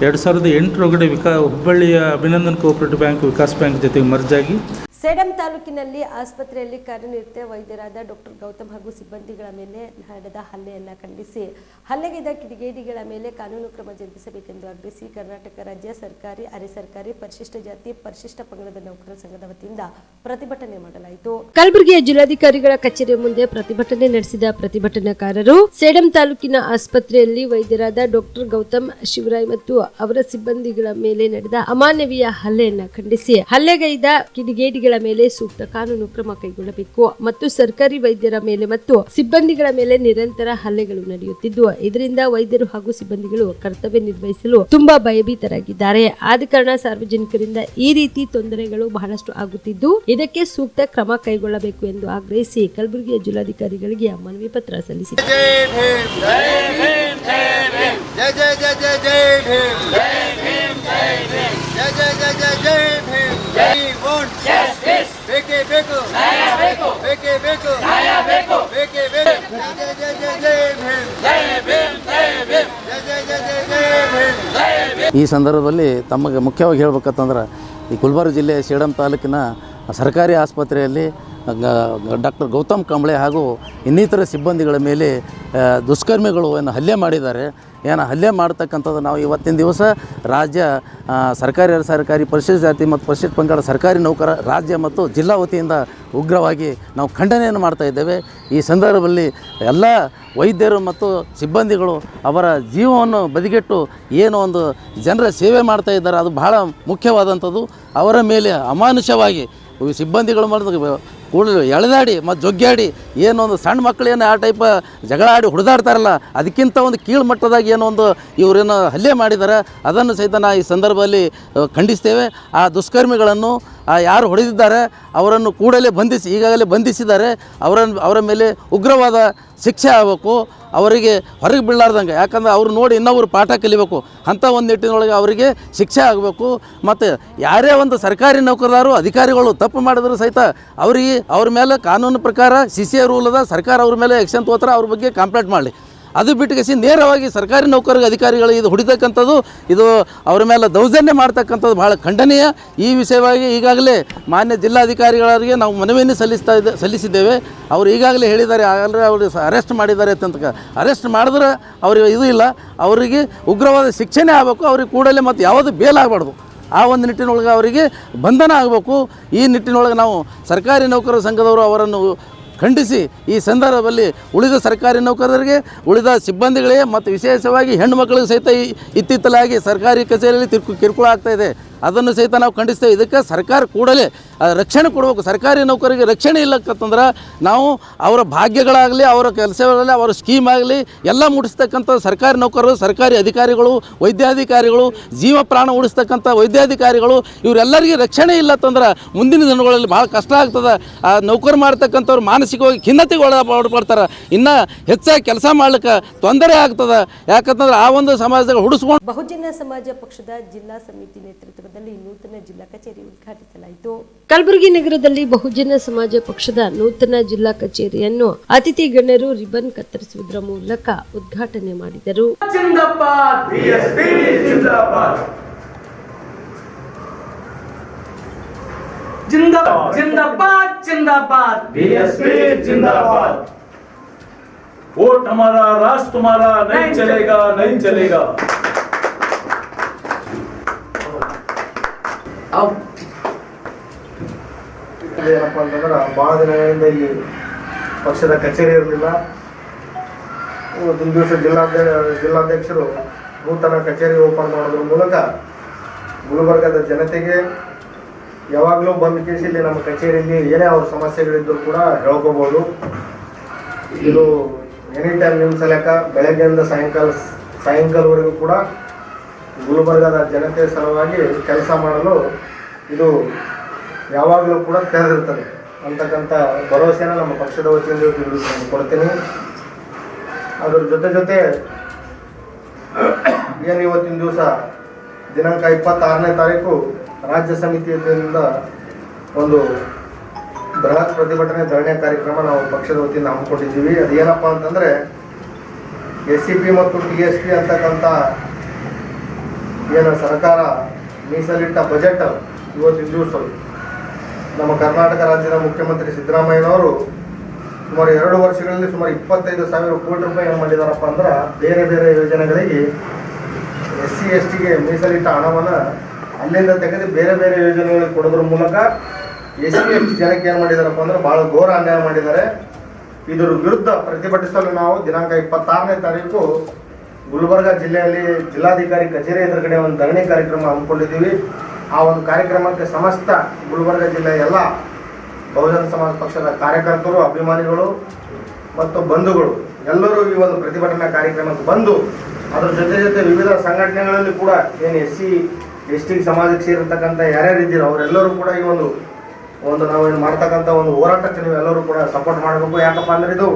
2008 ಹುಬ್ಬಳ್ಳಿಯ Abhinandan cooperative bank Vikas bank ಜೊತೆಗೆ ಮರ್ಜ್ ಆಗಿ ಸೇಡಂ ತಾಲೂಕಿನಲ್ಲಿ ಆಸ್ಪತ್ರೆಯಲ್ಲಿ ಕಾರ್ಯನಿರತ ವೈದ್ಯರಾದ ಡಾಕ್ಟರ್ ಗೌತಮ್ ಹಾಗೂ ಸಿಬ್ಬಂದಿಗಳ ಮೇಲೆ ನಡೆದ ಹಲ್ಲೆಯನ್ನು ಖಂಡಿಸಿ ಹಲ್ಲೆಗೈದ ಕಿಡಿಗೇಡಿಗಳ ಮೇಲೆ ಕಾನೂನು ಕ್ರಮ ಜರುಗಿಸಬೇಕೆಂದು ಆಗ್ರಹಿಸಿ ಕರ್ನಾಟಕ ರಾಜ್ಯ ಸರ್ಕಾರಿ ಅರೆ ಸರ್ಕಾರಿ ಪರಿಶಿಷ್ಟ ಜಾತಿ ಪರಿಶಿಷ್ಟ ಪಂಗಡದ ನೌಕರರ ಸಂಘದ ವತಿಯಿಂದ ಪ್ರತಿಭಟನೆ ಮಾಡಲಾಯಿತು. ಕಲಬುರಗಿಯ ಜಿಲ್ಲಾಧಿಕಾರಿಗಳ ಕಚೇರಿಯ ಮುಂದೆ ಪ್ರತಿಭಟನೆ ನಡೆಸಿದ ಪ್ರತಿಭಟನಾಕಾರರು ಸೇಡಂ ತಾಲೂಕಿನ ಆಸ್ಪತ್ರೆಯಲ್ಲಿ ವೈದ್ಯರಾದ ಡಾಕ್ಟರ್ ಗೌತಮ್ ಶಿವರಾಯ್ ಮತ್ತು ಅವರ ಸಿಬ್ಬಂದಿಗಳ ಮೇಲೆ ನಡೆದ ಅಮಾನವೀಯ ಹಲ್ಲೆಯನ್ನು ಖಂಡಿಸಿ ಹಲ್ಲೆಗೈದ ಕಿಡಿಗೇಡಿಗಳ ಮೇಲೆ ಸೂಕ್ತ ಕಾನೂನು ಕ್ರಮ ಕೈಗೊಳ್ಳಬೇಕು ಮತ್ತು ಸರ್ಕಾರಿ ವೈದ್ಯರ ಮೇಲೆ ಮತ್ತು ಸಿಬ್ಬಂದಿಗಳ ಮೇಲೆ ನಿರಂತರ ಹಲ್ಲೆಗಳು ನಡೆಯುತ್ತಿದ್ದು ಇದರಿಂದ ವೈದ್ಯರು ಹಾಗೂ ಸಿಬ್ಬಂದಿಗಳು ಕರ್ತವ್ಯ ನಿರ್ವಹಿಸಲು ತುಂಬಾ ಭಯಭೀತರಾಗಿದ್ದಾರೆ. ಆದ ಕಾರಣ ಸಾರ್ವಜನಿಕರಿಂದ ಈ ರೀತಿ ತೊಂದರೆಗಳು ಬಹಳಷ್ಟು ಆಗುತ್ತಿದ್ದು ಇದಕ್ಕೆ ಸೂಕ್ತ ಕ್ರಮ ಕೈಗೊಳ್ಳಬೇಕು ಎಂದು ಆಗ್ರಹಿಸಿ ಕಲಬುರಗಿಯ ಜಿಲ್ಲಾಧಿಕಾರಿಗಳಿಗೆ ಮನವಿ ಪತ್ರ ಸಲ್ಲಿಸಿದ್ದಾರೆ. ಈ ಸಂದರ್ಭದಲ್ಲಿ ತಮಗೆ ಮುಖ್ಯವಾಗಿ ಹೇಳ್ಬೇಕಂತಂದ್ರೆ ಈ ಗುಲ್ಬರ್ಗ ಜಿಲ್ಲೆಯ ಸೇಡಂ ತಾಲೂಕಿನ ಸರ್ಕಾರಿ ಆಸ್ಪತ್ರೆಯಲ್ಲಿ ಡಾಕ್ಟರ್ ಗೌತಮ್ ಕಂಬಳೆ ಹಾಗೂ ಇನ್ನಿತರ ಸಿಬ್ಬಂದಿಗಳ ಮೇಲೆ ದುಷ್ಕರ್ಮಿಗಳು ಏನು ಹಲ್ಲೆ ಮಾಡಿದ್ದಾರೆ. ಹಲ್ಲೆ ಮಾಡ್ತಕ್ಕಂಥದ್ದು ನಾವು ಇವತ್ತಿನ ದಿವಸ ರಾಜ್ಯ ಸರ್ಕಾರಿ ಅರೆ ಸರ್ಕಾರಿ ಪರಿಶಿಷ್ಟ ಜಾತಿ ಮತ್ತು ಪರಿಶಿಷ್ಟ ಪಂಗಡ ಸರ್ಕಾರಿ ನೌಕರ ರಾಜ್ಯ ಮತ್ತು ಜಿಲ್ಲಾ ವತಿಯಿಂದ ಉಗ್ರವಾಗಿ ನಾವು ಖಂಡನೆಯನ್ನು ಮಾಡ್ತಾ ಇದ್ದೇವೆ. ಈ ಸಂದರ್ಭದಲ್ಲಿ ಎಲ್ಲ ವೈದ್ಯರು ಮತ್ತು ಸಿಬ್ಬಂದಿಗಳು ಅವರ ಜೀವವನ್ನು ಬದಿಗೆಟ್ಟು ಏನೋ ಒಂದು ಜನರ ಸೇವೆ ಮಾಡ್ತಾ ಇದ್ದಾರೆ, ಅದು ಬಹಳ ಮುಖ್ಯವಾದಂಥದ್ದು. ಅವರ ಮೇಲೆ ಅಮಾನುಷವಾಗಿ ಸಿಬ್ಬಂದಿಗಳು ಮಾಡಿದ ಕೂಡಲೇ ಎಳೆದಾಡಿ ಮತ್ತು ಜೊಗ್ಗಾಡಿ ಏನೋ ಒಂದು ಸಣ್ಣ ಮಕ್ಕಳೇನು ಆ ಟೈಪ್ ಜಗಳ ಆಡಿ ಹೊಡೆದಾಡ್ತಾರಲ್ಲ ಅದಕ್ಕಿಂತ ಒಂದು ಕೀಳು ಮಟ್ಟದಾಗಿ ಏನೋ ಒಂದು ಇವರೇನು ಹಲ್ಲೆ ಮಾಡಿದ್ದಾರೆ ಅದನ್ನು ಸಹಿತ ನಾವು ಈ ಸಂದರ್ಭದಲ್ಲಿ ಖಂಡಿಸ್ತೇವೆ. ಆ ದುಷ್ಕರ್ಮಿಗಳನ್ನು ಯಾರು ಹೊಡೆದಿದ್ದಾರೆ ಅವರನ್ನು ಕೂಡಲೇ ಈಗಾಗಲೇ ಬಂಧಿಸಿದ್ದಾರೆ. ಅವರ ಮೇಲೆ ಉಗ್ರವಾದ ಶಿಕ್ಷೆ ಆಗಬೇಕು, ಅವರಿಗೆ ಹೊರಗೆ ಬೀಳಲಾರ್ದಂಗೆ. ಯಾಕಂದರೆ ಅವ್ರು ನೋಡಿ ಇನ್ನೊಬ್ರು ಪಾಠ ಕಲಿಬೇಕು, ಅಂಥ ಒಂದು ನಿಟ್ಟಿನೊಳಗೆ ಅವರಿಗೆ ಶಿಕ್ಷೆ ಆಗಬೇಕು. ಮತ್ತು ಯಾರೇ ಒಂದು ಸರ್ಕಾರಿ ನೌಕರರು ಅಧಿಕಾರಿಗಳು ತಪ್ಪು ಮಾಡಿದ್ರು ಸಹಿತ ಅವ್ರ ಮೇಲೆ ಕಾನೂನು ಪ್ರಕಾರ CCA ರೂಲ್ ಅದ, ಸರ್ಕಾರ ಅವ್ರ ಮೇಲೆ ಆ್ಯಕ್ಷನ್ ತಗೋತಾರೆ, ಅವ್ರ ಬಗ್ಗೆ ಕಂಪ್ಲೇಂಟ್ ಮಾಡಲಿ. ಅದು ಬಿಟ್ಟು ನೇರವಾಗಿ ಸರ್ಕಾರಿ ನೌಕರರಿಗೆ ಅಧಿಕಾರಿಗಳು ಇದು ಹೊಡಿತಕ್ಕಂಥದ್ದು, ಇದು ಅವರ ಮೇಲೆ ದೌರ್ಜನ್ಯ ಮಾಡ್ತಕ್ಕಂಥದ್ದು ಭಾಳ ಖಂಡನೀಯ. ಈ ವಿಷಯವಾಗಿ ಈಗಾಗಲೇ ಮಾನ್ಯ ಜಿಲ್ಲಾಧಿಕಾರಿಗಳಿಗೆ ನಾವು ಮನವಿಯನ್ನು ಸಲ್ಲಿಸಿದ್ದೇವೆ. ಅವರು ಈಗಾಗಲೇ ಹೇಳಿದ್ದಾರೆ, ಆಗಲೇ ಅವರು ಅರೆಸ್ಟ್ ಮಾಡಿದ್ದಾರೆ ಅಂತ. ಅರೆಸ್ಟ್ ಮಾಡಿದ್ರೆ ಅವ್ರಿಗೆ ಇದು ಇಲ್ಲ, ಅವರಿಗೆ ಉಗ್ರವಾದ ಶಿಕ್ಷೆನೇ ಆಗಬೇಕು, ಅವ್ರಿಗೆ ಕೂಡಲೇ ಮತ್ತು ಯಾವುದೂ ಬೇಲ್ ಆಗಬಾರ್ದು. ಆ ಒಂದು ನಿಟ್ಟಿನೊಳಗೆ ಅವರಿಗೆ ಬಂಧನ ಆಗಬೇಕು. ಈ ನಿಟ್ಟಿನೊಳಗೆ ನಾವು ಸರ್ಕಾರಿ ನೌಕರರ ಸಂಘದವರು ಅವರನ್ನು ಖಂಡಿಸಿ ಈ ಸಂದರ್ಭದಲ್ಲಿ ಉಳಿದ ಸರ್ಕಾರಿ ನೌಕರರಿಗೆ, ಉಳಿದ ಸಿಬ್ಬಂದಿಗಳಿಗೆ ಮತ್ತು ವಿಶೇಷವಾಗಿ ಹೆಣ್ಣು ಮಕ್ಕಳಿಗೆ ಸಹಿತ ಇತ್ತಿತ್ತಲಾಗಿ ಸರ್ಕಾರಿ ಕಚೇರಿಯಲ್ಲಿ ಕಿರುಕುಳ ಆಗ್ತಾಯಿದೆ, ಅದನ್ನು ಸಹಿತ ನಾವು ಖಂಡಿಸ್ತೇವೆ. ಇದಕ್ಕೆ ಸರ್ಕಾರ ಕೂಡಲೇ ರಕ್ಷಣೆ ಕೊಡಬೇಕು. ಸರ್ಕಾರಿ ನೌಕರಿಗೆ ರಕ್ಷಣೆ ಇಲ್ಲಕ್ಕಂತಂದ್ರೆ ನಾವು ಅವರ ಭಾಗ್ಯಗಳಾಗಲಿ, ಅವರ ಕೆಲಸಗಳಲ್ಲಿ, ಅವರ ಸ್ಕೀಮ್ ಆಗಲಿ ಎಲ್ಲ ಮುಟ್ಟಿಸ್ತಕ್ಕಂಥ ಸರ್ಕಾರಿ ನೌಕರರು, ಸರ್ಕಾರಿ ಅಧಿಕಾರಿಗಳು, ವೈದ್ಯಾಧಿಕಾರಿಗಳು, ಜೀವ ಪ್ರಾಣ ಉಳಿಸ್ತಕ್ಕಂಥ ವೈದ್ಯಾಧಿಕಾರಿಗಳು ಇವರೆಲ್ಲರಿಗೆ ರಕ್ಷಣೆ ಇಲ್ಲತ್ತಂದ್ರೆ ಮುಂದಿನ ದಿನಗಳಲ್ಲಿ ಭಾಳ ಕಷ್ಟ ಆಗ್ತದೆ. ಆ ನೌಕರು ಮಾಡ್ತಕ್ಕಂಥವ್ರು ಮಾನಸಿಕವಾಗಿ ಖಿನ್ನತೆಗೆ ಒಳಪಡ್ತಾರೆ, ಇನ್ನೂ ಹೆಚ್ಚಾಗಿ ಕೆಲಸ ಮಾಡ್ಲಿಕ್ಕೆ ತೊಂದರೆ ಆಗ್ತದೆ. ಯಾಕಂತಂದ್ರೆ ಆ ಒಂದು ಸಮಾಜದಾಗ ಹುಡಿಸ್ಕೊಂಡು ಬಹುಜನ ಸಮಾಜ ಪಕ್ಷದ ಜಿಲ್ಲಾ ಸಮಿತಿ ನೇತೃತ್ವದಲ್ಲಿ ನೂತನ ಜಿಲ್ಲಾ ಕಚೇರಿ ಉದ್ಘಾಟಿಸಲಾಯಿತು. ಕಲಬುರಗಿ ನಗರದಲ್ಲಿ ಬಹುಜನ ಸಮಾಜ ಪಕ್ಷದ ನೂತನ ಜಿಲ್ಲಾ ಕಚೇರಿಯನ್ನು ಅತಿಥಿ ಗಣ್ಯರು ರಿಬನ್ ಕತ್ತರಿಸುವುದರ ಮೂಲಕ ಉದ್ಘಾಟನೆ ಮಾಡಿದರು. जिंदाबाद जिंदाबाद जिंदाबाद बीएसपी जिंदाबाद। वोट हमारा राज तुम्हारा नहीं चलेगा नहीं चलेगा। अब ಏನಪ್ಪ ಅಂತಂದ್ರೆ ಭಾಳ ದಿನಗಳಿಂದ ಇಲ್ಲಿ ಪಕ್ಷದ ಕಚೇರಿ ಇರಲಿಲ್ಲ. ಒಂದು ದಿವಸ ಜಿಲ್ಲಾಧ್ಯಕ್ಷರು ನೂತನ ಕಚೇರಿ ಓಪನ್ ಮಾಡೋದ್ರ ಮೂಲಕ ಗುಲ್ಬರ್ಗದ ಜನತೆಗೆ ಯಾವಾಗಲೂ ಬಂದು ಕೇಸಿ ಇಲ್ಲಿ ನಮ್ಮ ಕಚೇರಿಯಲ್ಲಿ ಏನೇ ಅವ್ರ ಸಮಸ್ಯೆಗಳಿದ್ದರೂ ಕೂಡ ಹೇಳ್ಕೋಬೋದು. ಇದು ಎನಿ ಟೈಮ್ ನಿಮ್ಮ ಸಲಕ ಬೆಳಗ್ಗೆಯಿಂದ ಸಾಯಂಕಾಲವರೆಗೂ ಕೂಡ ಗುಲ್ಬರ್ಗದ ಜನತೆ ಸಲುವಾಗಿ ಕೆಲಸ ಮಾಡಲು ಇದು ಯಾವಾಗಲೂ ಕೂಡ ತೆರೆದಿರ್ತದೆ ಅಂತಕ್ಕಂಥ ಭರವಸೆನ ನಮ್ಮ ಪಕ್ಷದ ವತಿಯಿಂದ ಕೊಡ್ತೀನಿ. ಅದರ ಜೊತೆ ಏನು ಇವತ್ತಿನ ದಿವಸ ದಿನಾಂಕ 26ನೇ ತಾರೀಕು ರಾಜ್ಯ ಸಮಿತಿಯಿಂದ ಒಂದು ಬೃಹತ್ ಪ್ರತಿಭಟನೆ ಧರಣಿ ಕಾರ್ಯಕ್ರಮ ನಾವು ಪಕ್ಷದ ವತಿಯಿಂದ ಹಮ್ಮಿಕೊಂಡಿದ್ದೀವಿ. ಅದೇನಪ್ಪ ಅಂತಂದರೆ SCP ಮತ್ತು TSP ಅಂತಕ್ಕಂಥ ಏನು ಸರ್ಕಾರ ಮೀಸಲಿಟ್ಟ ಬಜೆಟ್ ಇವತ್ತಿನ ದಿವಸ ನಮ್ಮ ಕರ್ನಾಟಕ ರಾಜ್ಯದ ಮುಖ್ಯಮಂತ್ರಿ ಸಿದ್ದರಾಮಯ್ಯನವರು ಸುಮಾರು 2 ವರ್ಷಗಳಲ್ಲಿ ಸುಮಾರು 25,000 ಕೋಟಿ ರೂಪಾಯಿ ಏನು ಮಾಡಿದಾರಪ್ಪ ಅಂದ್ರೆ ಬೇರೆ ಬೇರೆ ಯೋಜನೆಗಳಿಗೆ SC STಗೆ ಮೀಸಲಿಟ್ಟ ಹಣವನ್ನು ಅಲ್ಲಿಂದ ತೆಗೆದು ಬೇರೆ ಬೇರೆ ಯೋಜನೆಗಳಿಗೆ ಕೊಡೋದ್ರ ಮೂಲಕ SC ST ಜನಕ್ಕೆ ಏನು ಮಾಡಿದಾರಪ್ಪ ಅಂದ್ರೆ ಭಾಳ ಘೋರ ಅನ್ಯಾಯ ಮಾಡಿದ್ದಾರೆ. ಇದರ ವಿರುದ್ಧ ಪ್ರತಿಭಟಿಸಲು ನಾವು ದಿನಾಂಕ 26ನೇ ತಾರೀಕು ಗುಲ್ಬರ್ಗ ಜಿಲ್ಲೆಯಲ್ಲಿ ಜಿಲ್ಲಾಧಿಕಾರಿ ಕಚೇರಿ ಎದುರುಗಡೆ ಒಂದು ಧರಣಿ ಕಾರ್ಯಕ್ರಮ ಹಮ್ಮಿಕೊಂಡಿದ್ದೀವಿ. ಆ ಒಂದು ಕಾರ್ಯಕ್ರಮಕ್ಕೆ ಸಮಸ್ತ ಗುಲ್ಬರ್ಗ ಜಿಲ್ಲೆಯ ಎಲ್ಲ ಬಹುಜನ ಸಮಾಜ ಪಕ್ಷದ ಕಾರ್ಯಕರ್ತರು, ಅಭಿಮಾನಿಗಳು ಮತ್ತು ಬಂಧುಗಳು ಎಲ್ಲರೂ ಈ ಒಂದು ಪ್ರತಿಭಟನಾ ಕಾರ್ಯಕ್ರಮಕ್ಕೆ ಬಂದು ಅದರ ಜೊತೆ ವಿವಿಧ ಸಂಘಟನೆಗಳಲ್ಲಿ ಕೂಡ ಏನು SC ST ಸಮಾಜಕ್ಕೆ ಸೇರಿರ್ತಕ್ಕಂಥ ಯಾರ್ಯಾರು ಇದ್ದೀರೋ ಅವರೆಲ್ಲರೂ ಕೂಡ ಈ ಒಂದು ನಾವೇನು ಮಾಡ್ತಕ್ಕಂಥ ಒಂದು ಹೋರಾಟಕ್ಕೆ ನೀವೆಲ್ಲರೂ ಕೂಡ ಸಪೋರ್ಟ್ ಮಾಡಬೇಕು. ಯಾಕಪ್ಪ ಅಂದರೆ ಇದು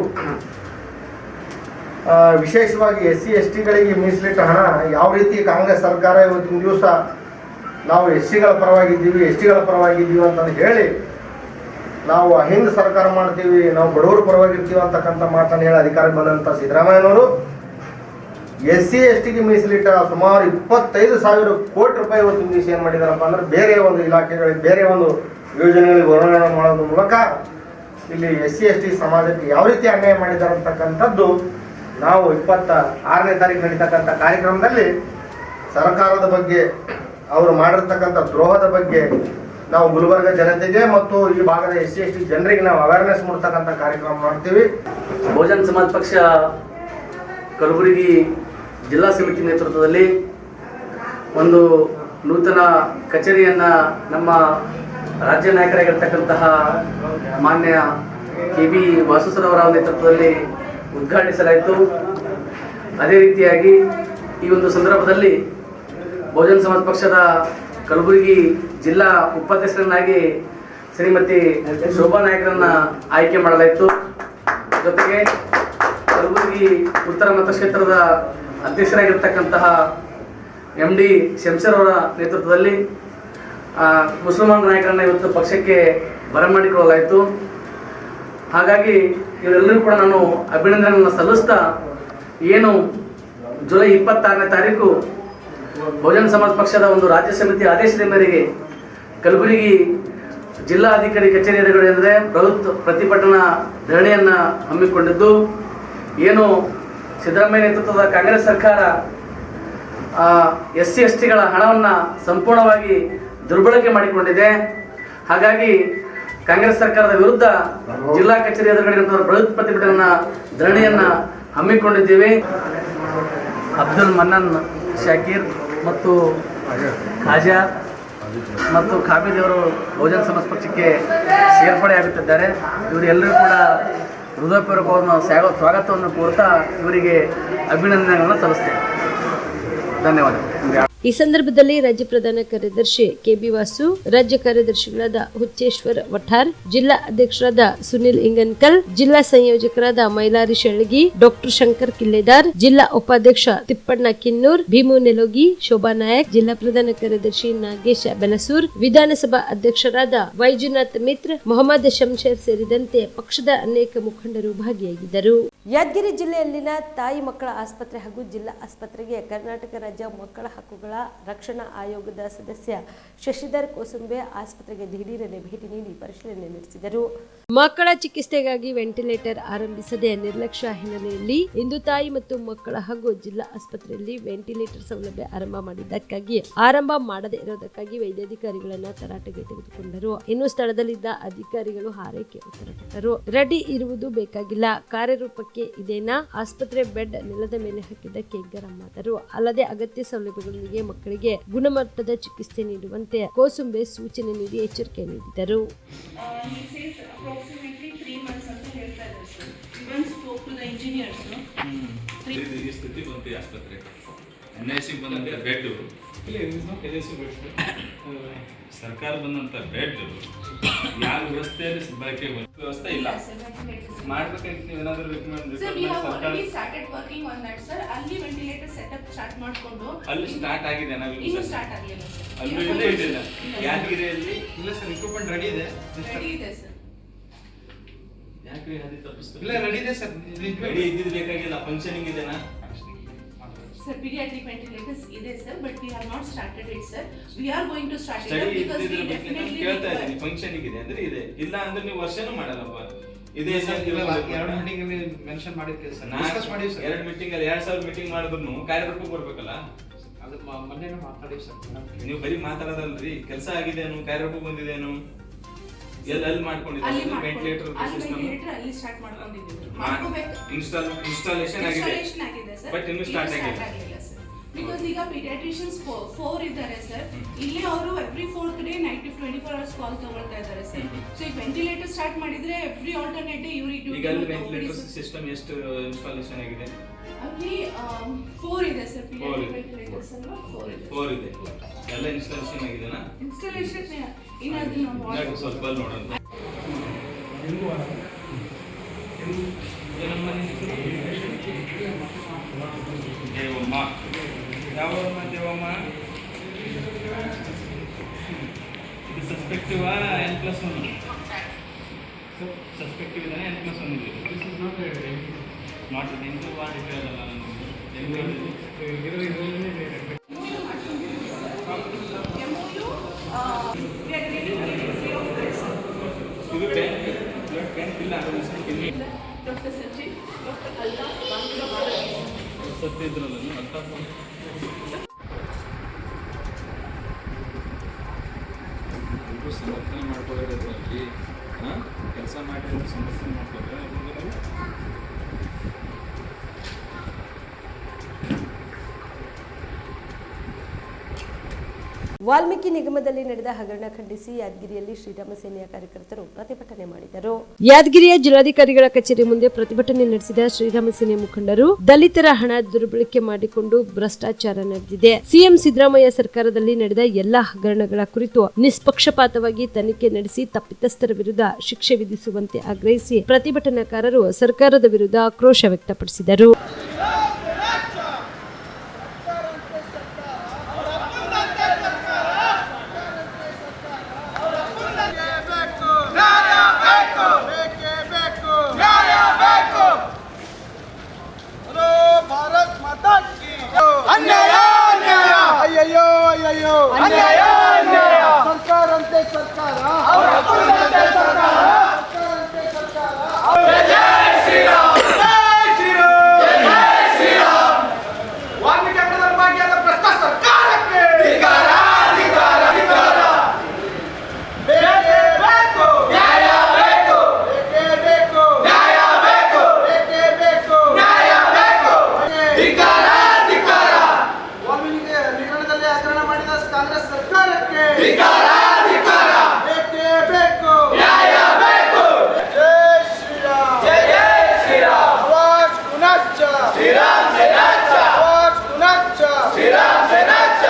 ವಿಶೇಷವಾಗಿ SC STಗಳಿಗೆ ಮೀಸಲಿಟ್ಟ ಹಣ ಯಾವ ರೀತಿ ಕಾಂಗ್ರೆಸ್ ಸರ್ಕಾರ ಇವತ್ತಿನ ದಿವಸ ನಾವು SCಗಳ ಪರವಾಗಿದ್ದೀವಿ ಅಂತಂದು ಹೇಳಿ ನಾವು ಅಹಿಂದ ಸರ್ಕಾರ ಮಾಡ್ತೀವಿ, ನಾವು ಬಡವರ ಪರವಾಗಿರ್ತೀವಿ ಅಂತಕ್ಕಂಥ ಮಾತನ್ನು ಹೇಳಿ ಅಧಿಕಾರಕ್ಕೆ ಬಂದಂಥ ಸಿದ್ದರಾಮಯ್ಯನವರು SC STಗೆ ಮೀಸಲಿಟ್ಟ ಸುಮಾರು 25,000 ಕೋಟಿ ರೂಪಾಯಿ ಇವತ್ತಿನ ದಿವಸ ಏನು ಮಾಡಿದಾರಪ್ಪ ಅಂದ್ರೆ ಬೇರೆ ಒಂದು ಇಲಾಖೆಗಳಿಗೆ ಬೇರೆ ಒಂದು ಯೋಜನೆಗಳಿಗೆ ವರ್ಗಾವಣೆ ಮಾಡೋದ್ರ ಮೂಲಕ ಇಲ್ಲಿ SC ST ಸಮಾಜಕ್ಕೆ ಯಾವ ರೀತಿ ಅನ್ಯಾಯ ಮಾಡಿದ್ದಾರೆ ಅಂತಕ್ಕಂಥದ್ದು ನಾವು 26ನೇ ತಾರೀಕು ನಡೀತಕ್ಕಂಥ ಕಾರ್ಯಕ್ರಮದಲ್ಲಿ ಸರ್ಕಾರದ ಬಗ್ಗೆ ಅವರು ಮಾಡಿರ್ತಕ್ಕಂಥ ದ್ರೋಹದ ಬಗ್ಗೆ ನಾವು ಗುಲ್ಬರ್ಗ ಜನತೆಗೆ ಮತ್ತು ಈ ಭಾಗದ SC ST ಜನರಿಗೆ ನಾವು ಅವೇರ್ನೆಸ್ ಮೂಡಿಸ್ತಕ್ಕಂಥ ಕಾರ್ಯಕ್ರಮ ಮಾಡ್ತೀವಿ. ಬಹುಜನ ಸಮಾಜ ಪಕ್ಷ ಕಲಬುರಗಿ ಜಿಲ್ಲಾ ಸಮಿತಿ ನೇತೃತ್ವದಲ್ಲಿ ಒಂದು ನೂತನ ಕಚೇರಿಯನ್ನು ನಮ್ಮ ರಾಜ್ಯ ನಾಯಕರಾಗಿರ್ತಕ್ಕಂತಹ ಮಾನ್ಯ KB ವಾಸುಸರವರ ನೇತೃತ್ವದಲ್ಲಿ ಉದ್ಘಾಟಿಸಲಾಯಿತು. ಅದೇ ರೀತಿಯಾಗಿ ಈ ಒಂದು ಸಂದರ್ಭದಲ್ಲಿ ಬಹುಜನ ಸಮಾಜ ಪಕ್ಷದ ಕಲಬುರಗಿ ಜಿಲ್ಲಾ ಉಪಾಧ್ಯಕ್ಷರನ್ನಾಗಿ ಶ್ರೀಮತಿ ಶೋಭಾ ನಾಯಕರನ್ನ ಆಯ್ಕೆ ಮಾಡಲಾಯಿತು. ಜೊತೆಗೆ ಕಲಬುರಗಿ ಉತ್ತರ ಮತಕ್ಷೇತ್ರದ ಅಧ್ಯಕ್ಷರಾಗಿರ್ತಕ್ಕಂತಹ MD ಶಂಸರ್ ಅವರ ನೇತೃತ್ವದಲ್ಲಿ ಮುಸಲ್ಮಾನ ನಾಯಕರನ್ನ ಇವತ್ತು ಪಕ್ಷಕ್ಕೆ ಬರಮಾಡಿಕೊಳ್ಳಲಾಯಿತು. ಹಾಗಾಗಿ ಇವರೆಲ್ಲರೂ ಕೂಡ ನಾನು ಅಭಿನಂದನೆಗಳನ್ನು ಸಲ್ಲಿಸ್ತಾ ಏನು ಜುಲೈ 26ನೇ ತಾರೀಕು ಬಹುಜನ ಸಮಾಜ ಪಕ್ಷದ ಒಂದು ರಾಜ್ಯ ಸಮಿತಿ ಆದೇಶದ ಮೇರೆಗೆ ಕಲಬುರಗಿ ಜಿಲ್ಲಾಧಿಕಾರಿ ಕಚೇರಿ ಎದುರುಗಡೆ ಬೃಹತ್ ಪ್ರತಿಭಟನಾ ಧರಣಿಯನ್ನು ಹಮ್ಮಿಕೊಂಡಿದ್ದು, ಏನು ಸಿದ್ದರಾಮಯ್ಯ ನೇತೃತ್ವದ ಕಾಂಗ್ರೆಸ್ ಸರ್ಕಾರ SC STಗಳ ಹಣವನ್ನು ಸಂಪೂರ್ಣವಾಗಿ ದುರ್ಬಳಕೆ ಮಾಡಿಕೊಂಡಿದೆ. ಹಾಗಾಗಿ ಕಾಂಗ್ರೆಸ್ ಸರ್ಕಾರದ ವಿರುದ್ಧ ಜಿಲ್ಲಾ ಕಚೇರಿ ಎದುರುಗಡೆ ಬೃಹತ್ ಪ್ರತಿಭಟನಾ ಧರಣಿಯನ್ನು ಹಮ್ಮಿಕೊಂಡಿದ್ದೀವಿ. ಅಬ್ದುಲ್ ಮನ್ನನ್ ಶಾಕೀರ್ ಮತ್ತು ಖಾಜಾ ಮತ್ತು ಕಾಬಿದವರು ಬಹುಜನ ಸಮಾಜ ಪಕ್ಷಕ್ಕೆ ಸೇರ್ಪಡೆಯಾಗುತ್ತಿದ್ದಾರೆ. ಇವರೆಲ್ಲರೂ ಕೂಡ ಹೃದಯಪೂರ್ವಕವನ್ನು ಸ್ವಾಗತವನ್ನು ಕೋರ್ತಾ ಇವರಿಗೆ ಅಭಿನಂದನೆಗಳನ್ನು ಸಲ್ಲಿಸ್ತೇವೆ. ಧನ್ಯವಾದ. ಈ ಸಂದರ್ಭದಲ್ಲಿ ರಾಜ್ಯ ಪ್ರಧಾನ ಕಾರ್ಯದರ್ಶಿ ಕೆಬಿ ವಾಸು, ರಾಜ್ಯ ಕಾರ್ಯದರ್ಶಿಗಳಾದ ಹುಚ್ಚೇಶ್ವರ್ ವಠಾರ್, ಜಿಲ್ಲಾ ಅಧ್ಯಕ್ಷರಾದ ಸುನಿಲ್ ಇಂಗನ್ಕಲ್, ಜಿಲ್ಲಾ ಸಂಯೋಜಕರಾದ ಮೈಲಾರಿ ಶೆಳಗಿ, ಡಾಕ್ಟರ್ ಶಂಕರ್ ಕಿಲ್ಲೆದಾರ್, ಜಿಲ್ಲಾ ಉಪಾಧ್ಯಕ್ಷ ತಿಪ್ಪಣ್ಣ ಕಿನ್ನೂರ್, ಭೀಮು ನೆಲೋಗಿ, ಶೋಭಾ ನಾಯಕ್, ಜಿಲ್ಲಾ ಪ್ರಧಾನ ಕಾರ್ಯದರ್ಶಿ ನಾಗೇಶ ಬೆಲಸೂರ್, ವಿಧಾನಸಭಾ ಅಧ್ಯಕ್ಷರಾದ ವೈಜುನಾಥ್ ಮಿತ್ರ, ಮೊಹಮ್ಮದ್ ಶಂಶೇರ್ ಸೇರಿದಂತೆ ಪಕ್ಷದ ಅನೇಕ ಮುಖಂಡರು ಭಾಗಿಯಾಗಿದ್ದರು. ಯಾದಗಿರಿ ಜಿಲ್ಲೆಯಲ್ಲಿನ ತಾಯಿ ಮಕ್ಕಳ ಆಸ್ಪತ್ರೆ ಹಾಗೂ ಜಿಲ್ಲಾ ಆಸ್ಪತ್ರೆಗೆ ಕರ್ನಾಟಕ ರಾಜ್ಯ ಮಕ್ಕಳ ಹಕ್ಕುಗಳ ರಕ್ಷಣಾ ಆಯೋಗದ ಸದಸ್ಯ ಶಶಿಧರ್ ಕೋಸುಂಬೆ ಆಸ್ಪತ್ರೆಗೆ ದಿಢೀರನೆ ಭೇಟಿ ನೀಡಿ ಪರಿಶೀಲನೆ ನಡೆಸಿದರು. ಮಕ್ಕಳ ಚಿಕಿತ್ಸೆಗಾಗಿ ವೆಂಟಿಲೇಟರ್ ಆರಂಭಿಸದೆ ನಿರ್ಲಕ್ಷ್ಯ ಹಿನ್ನೆಲೆಯಲ್ಲಿ ಇಂದು ತಾಯಿ ಮತ್ತು ಮಕ್ಕಳ ಹಾಗೂ ಜಿಲ್ಲಾ ಆಸ್ಪತ್ರೆಯಲ್ಲಿ ವೆಂಟಿಲೇಟರ್ ಸೌಲಭ್ಯ ಆರಂಭ ಮಾಡದೇ ಇರೋದಕ್ಕಾಗಿ ವೈದ್ಯಾಧಿಕಾರಿಗಳನ್ನ ತರಾಟೆಗೆ ತೆಗೆದುಕೊಂಡರು. ಇನ್ನು ಸ್ಥಳದಲ್ಲಿದ್ದ ಅಧಿಕಾರಿಗಳು ಹಾರೈಕೆ ಉತ್ತರಕೊಟ್ಟರು. ರೆಡಿ ಇರುವುದು ಬೇಕಾಗಿಲ್ಲ, ಕಾರ್ಯರೂಪಕ್ಕೆ ಇದೇನಾ, ಆಸ್ಪತ್ರೆ ಬೆಡ್ ನೆಲದ ಮೇಲೆ ಹಾಕಿದ್ದಕ್ಕೆ ಗರಂ ಆದರು. ಅಲ್ಲದೆ ಅಗತ್ಯ ಸೌಲಭ್ಯಗಳೊಂದಿಗೆ ಮಕ್ಕಳಿಗೆ ಗುಣಮಟ್ಟದ ಚಿಕಿತ್ಸೆ ನೀಡುವಂತೆ ಕೋಸುಂಬೆ ಸೂಚನೆ ನೀಡಿ ಎಚ್ಚರಿಕೆ ನೀಡಿದರು. ಸರ್ಕಾರ ಬಂದಂತ ಬೆಡ್ ಯಾವ ವ್ಯವಸ್ಥೆಯಲ್ಲಿ ಬಳಕೆ ವ್ಯವಸ್ಥೆ ಇಲ್ಲ ಮಾಡ್ಬೇಕಂತ ನೀವು ಏನಾದರೂ recommend started working on that sir. ಅಲ್ಲಿ ವೆಂಟಿಲೇಟರ್ ಸೆಟಪ್ ಸ್ಟಾರ್ಟ್ ಮಾಡ್ಕೊಂಡು ಅಲ್ಲಿ ಸ್ಟಾರ್ಟ್ ಆಗಿದೆ ಇನ್ನೂ ಸ್ಟಾರ್ಟ್ ಆಗಿಲ್ಲ ಸರ್. ಅಲ್ಲೂ ಇಲ್ಲ ಯಾದಗಿರಿಯಲ್ಲಿ ಇಲ್ಲ ಸರ್, ಇಕ್ವಿಪ್ಮೆಂಟ್ ರೆಡಿ ಇದೆ. ರೆಡಿ ಇದೆ ಸರ್. ಯಾಕೆ ಅದು ತಪ್ಪಿಸ್ತಾರೆ? ಇಲ್ಲ ರೆಡಿ ಇದೆ ಸರ್. ರೆಡಿ ಇದ್ದಿದ್ದು ಬೇಕಾಗಿಲ್ಲ, ಫಂಕ್ಷನಿಂಗ್ ಇದೆನಾ Sir, pediatric ventilators ಇದೆ sir, but we have not started it sir. We are going to start it study because we ಇದ್ದಿದ್ರೆ definitely ಕೇಳ್ತಾ ಇದ್ದೀನಿ. ಫಂಕ್ಷನಿಂಗ್ ಇದೆ ಅಂದ್ರೆ ಇದೆ, ಇಲ್ಲ ಅಂದ್ರೆ ನೀವು ವರ್ಷನೂ ಮಾಡಲ್ಲಪ್ಪ. ಇದೇ ಸರ್ ಎರಡು ಮೀಟಿಂಗ್ ಅಲ್ಲಿ ಮೆನ್ಷನ್ ಮಾಡಿದ್ವಿ ಸರ್, ಡಿಸ್ಕಸ್ ಮಾಡಿದ್ವಿ ಸರ್. ಎರಡು ಮೀಟಿಂಗ್ ಅಲ್ಲಿ 2000 ಮೀಟಿಂಗ್ ಮಾಡಿದ್ರು ಕಾರ್ಯರೂಪಕ್ಕೆ ಬರ್ಬೇಕಲ್ಲ. ಅದು ಮೊನ್ನೆ ಮಾತಾಡಿವಿ ಸರ್. ನೀವು ಬರೀ ಮಾತಾಡೋದಲ್ರಿ, ಕೆಲಸ ಆಗಿದೇನು, ಕಾರ್ಯರೂಪಕ್ಕೆ ಬಂದಿದೇನು, ಎಲ್ಲಿ ಮಾಡ್ಕೊಂಡಿದ್ದೀವಿ ವೆಂಟಿಲೇಟರ್ ಸಿಸ್ಟಮ್ ಅಲ್ಲಿ ಸ್ಟಾರ್ಟ್ ಮಾಡ್ಕೊಂಡಿದ್ದೀವಿ. ಇನ್ಸ್ಟಾಲೇಷನ್ ಆಗಿದೆ ಸರ್, ಬಟ್ ಇನ್ನು ಸ್ಟಾರ್ಟ್ ಆಗಿಲ್ಲ ಸರ್. ಬಿಕಾಸ್ ಈಗ ಪೀಡಿಯಾಟ್ರಿಷಿಯನ್ಸ್ 4 ಇದ್ದಾರೆ ಸರ್. ಇಲ್ಲಿ ಅವರು every 4th day night 24 hours ಕಾಲ್ ತಗೊಳ್ತಾ ಇದ್ದಾರೆ ಸರ್. ಸೊ ಈಗ ವೆಂಟಿಲೇಟರ್ ಸ್ಟಾರ್ಟ್ ಮಾಡಿದ್ರೆ ಎವ್ರಿ ಆಲ್ಟರ್ನೇಟ್ ಡೇ ಇವರು ಈಗ ಅಲ್ಲಿ ವೆಂಟಿಲೇಟರ್ ಸಿಸ್ಟಮ್ ಎಷ್ಟು ಇನ್ಸ್ಟಾಲೇಷನ್ ಆಗಿದೆ? ಅಲ್ಲಿ 4 ಇದೆ ಸರ್. ಪೀಡಿಯಾಟ್ರಿಕ್ ವೆಂಟಿಲೇಟರ್ಸ್ ಅನ್ನು 4 ಇದೆ. ಎಲ್ಲ ಇನ್ಸ್ಟಾಲೇಷನ್ ಆಗಿದೆನಾ? ಇನ್ಸ್ಟಾಲೇಷನ್ ಇನ್ನಾದ್ರೂ ನಾವು ಸ್ವಲ್ಪ ನೋಡೋಣ. ದೇವಮ್ಮ ಯಾವಮ್ಮ? ದೇವಮ್ಮ ಇದು ಸಸ್ಪೆಕ್ಟಿವಾ N+1? ಸಸ್ಪೆಕ್ಟಿವ್ ಇದ್ದಾನೆ, N+1 ಇದೆ. This is not into what it is ಅಲ್ಲ ಡಾಕ್ಟರ್ ಸಚಿನ್, ಡಾಕ್ಟರ್ ಅಲ್ಲಾ ಸತ್ತಿದ್ರಲ್ಲ ಅರ್ಥ ಸಮರ್ಥನೆ ಮಾಡ್ಕೊಳ್ಳೋದ್ರಲ್ಲಿ ಕೆಲಸ ಮಾಡಿದ್ರೆ ಸಮರ್ಥನೆ ಮಾಡ್ಕೊಂಡ್ರೆ ವಾಲ್ಮೀಕಿ ನಿಗಮದಲ್ಲಿ ನಡೆದ ಹಗರಣ ಖಂಡಿಸಿ ಯಾದಗಿರಿಯಲ್ಲಿ ಶ್ರೀರಾಮ ಸೇನೆಯ ಕಾರ್ಯಕರ್ತರು ಪ್ರತಿಭಟನೆ ಮಾಡಿದರು. ಯಾದಗಿರಿಯ ಜಿಲ್ಲಾಧಿಕಾರಿಗಳ ಕಚೇರಿ ಮುಂದೆ ಪ್ರತಿಭಟನೆ ನಡೆಸಿದ ಶ್ರೀರಾಮ ಸೇನೆ ಮುಖಂಡರು ದಲಿತರ ಹಣ ದುರ್ಬಳಕೆ ಮಾಡಿಕೊಂಡು ಭ್ರಷ್ಟಾಚಾರ ನಡೆದಿದೆ, ಸಿಎಂ ಸಿದ್ದರಾಮಯ್ಯ ಸರ್ಕಾರದಲ್ಲಿ ನಡೆದ ಎಲ್ಲಾ ಹಗರಣಗಳ ಕುರಿತು ನಿಷ್ಪಕ್ಷಪಾತವಾಗಿ ತನಿಖೆ ನಡೆಸಿ ತಪ್ಪಿತಸ್ಥರ ವಿರುದ್ಧ ಶಿಕ್ಷೆ ವಿಧಿಸುವಂತೆ ಆಗ್ರಹಿಸಿ ಪ್ರತಿಭಟನಾಕಾರರು ಸರ್ಕಾರದ ವಿರುದ್ಧ ಆಕ್ರೋಶ ವ್ಯಕ್ತಪಡಿಸಿದರು. ಶ್ರೀರಾಮ್ ಸೇನಾಚ್ಚ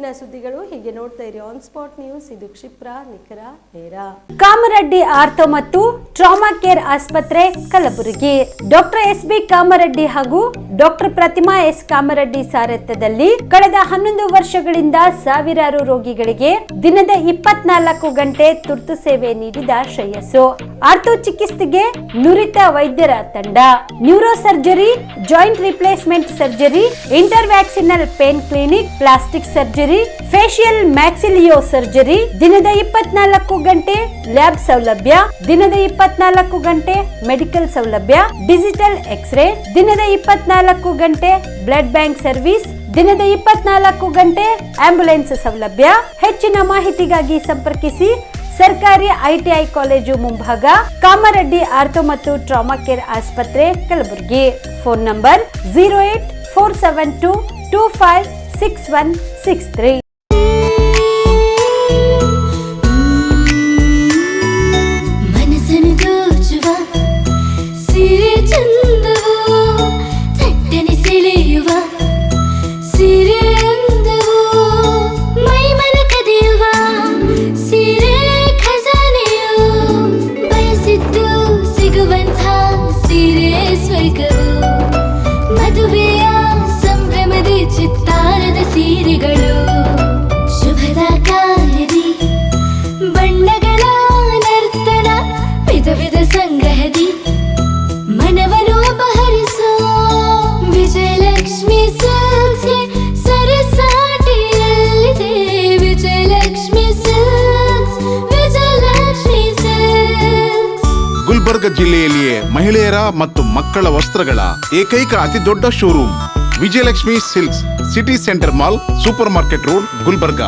ಇವತ್ತಿನ ಸುದ್ದಿಗಳು. ಹೀಗೆ ನೋಡ್ತಾ ಇರಿ ಆನ್ ಸ್ಪಾಟ್ ನ್ಯೂಸ್. ಇದು ಕ್ಷಿಪ್ರ, ನಿಖರ, ನೇರ. ಕಾಮರೆಡ್ಡಿ ಆರ್ಥೋ ಮತ್ತು ಟ್ರಾಮಾ ಕೇರ್ ಆಸ್ಪತ್ರೆ ಕಲಬುರಗಿ. Doctor S B. ಕಾಮರೆಡ್ಡಿ ಹಾಗೂ ಡಾಕ್ಟರ್ ಪ್ರತಿಮಾ ಎಸ್. ಕಾಮರೆಡ್ಡಿ ಸಾರಥ್ಯದಲ್ಲಿ ಕಳೆದ 11 ವರ್ಷಗಳಿಂದ ಸಾವಿರಾರು ರೋಗಿಗಳಿಗೆ ದಿನದ 24 ಗಂಟೆ ತುರ್ತು ಸೇವೆ ನೀಡಿದ ಶ್ರೇಯಸ್ಸು. ಆರ್ಥೋ ಚಿಕಿತ್ಸೆಗೆ ನುರಿತ ವೈದ್ಯರ ತಂಡ, neuro surgery, joint replacement surgery, interventional pain clinic, plastic surgery, facial maxillo surgery, ದಿನದ 24 ಗಂಟೆ ಲ್ಯಾಬ್ ಸೌಲಭ್ಯ, ದಿನದ 24 ಗಂಟೆ ಮೆಡಿಕಲ್ ಸೌಲಭ್ಯ, ಡಿಜಿಟಲ್ ಎಕ್ಸ್ರೇ, ದಿನದ 24 ಗಂಟೆ ಬ್ಲಡ್ ಬ್ಯಾಂಕ್ ಸರ್ವಿಸ್, ದಿನದ 24 ಗಂಟೆ ಆಂಬ್ಯುಲೆನ್ಸ್ ಸೌಲಭ್ಯ. ಹೆಚ್ಚಿನ ಮಾಹಿತಿಗಾಗಿ ಸಂಪರ್ಕಿಸಿ ಸರ್ಕಾರಿ ಐಟಿಐ ಕಾಲೇಜು ಮುಂಭಾಗ, ಕಾಮರೆಡ್ಡಿ ಆರ್ಥೋ ಮತ್ತು ಟ್ರಾಮಾ ಕೇರ್ ಆಸ್ಪತ್ರೆ ಕಲಬುರಗಿ. Phone number 08472256163. ಮದುವೆಯ ಸಂಭ್ರಮದ ಚಿತ್ತಾರದ ಸೀರೆಗಳು, ಶುಭದ ಕಾರ್ಯದಿ ಬಣ್ಣಗಳ ನರ್ತನ, ವಿಧ ವಿಧ ಸಂಗ್ರಹದಿ ಮನವನ್ನು ಅಪಹರಿಸೋ ವಿಜಯಲಕ್ಷ್ಮಿ ಸಿಲ್ಕ್ಸ್ಗೆ ಸರಸಾಟಿಯಲ್ಲಿದೆ. Vijayalakshmi silks, Vijayalakshmi silks. ಗುಲ್ಬರ್ಗ ಜಿಲ್ಲೆಯಲ್ಲಿಯೇ ಮಹಿಳೆಯರ ಮತ್ತು ಮಕ್ಕಳ ವಸ್ತ್ರಗಳ ಏಕೈಕ ಅತಿ ದೊಡ್ಡ showroom Vijayalakshmi silks, city centre mall, super market road, Gulbarga.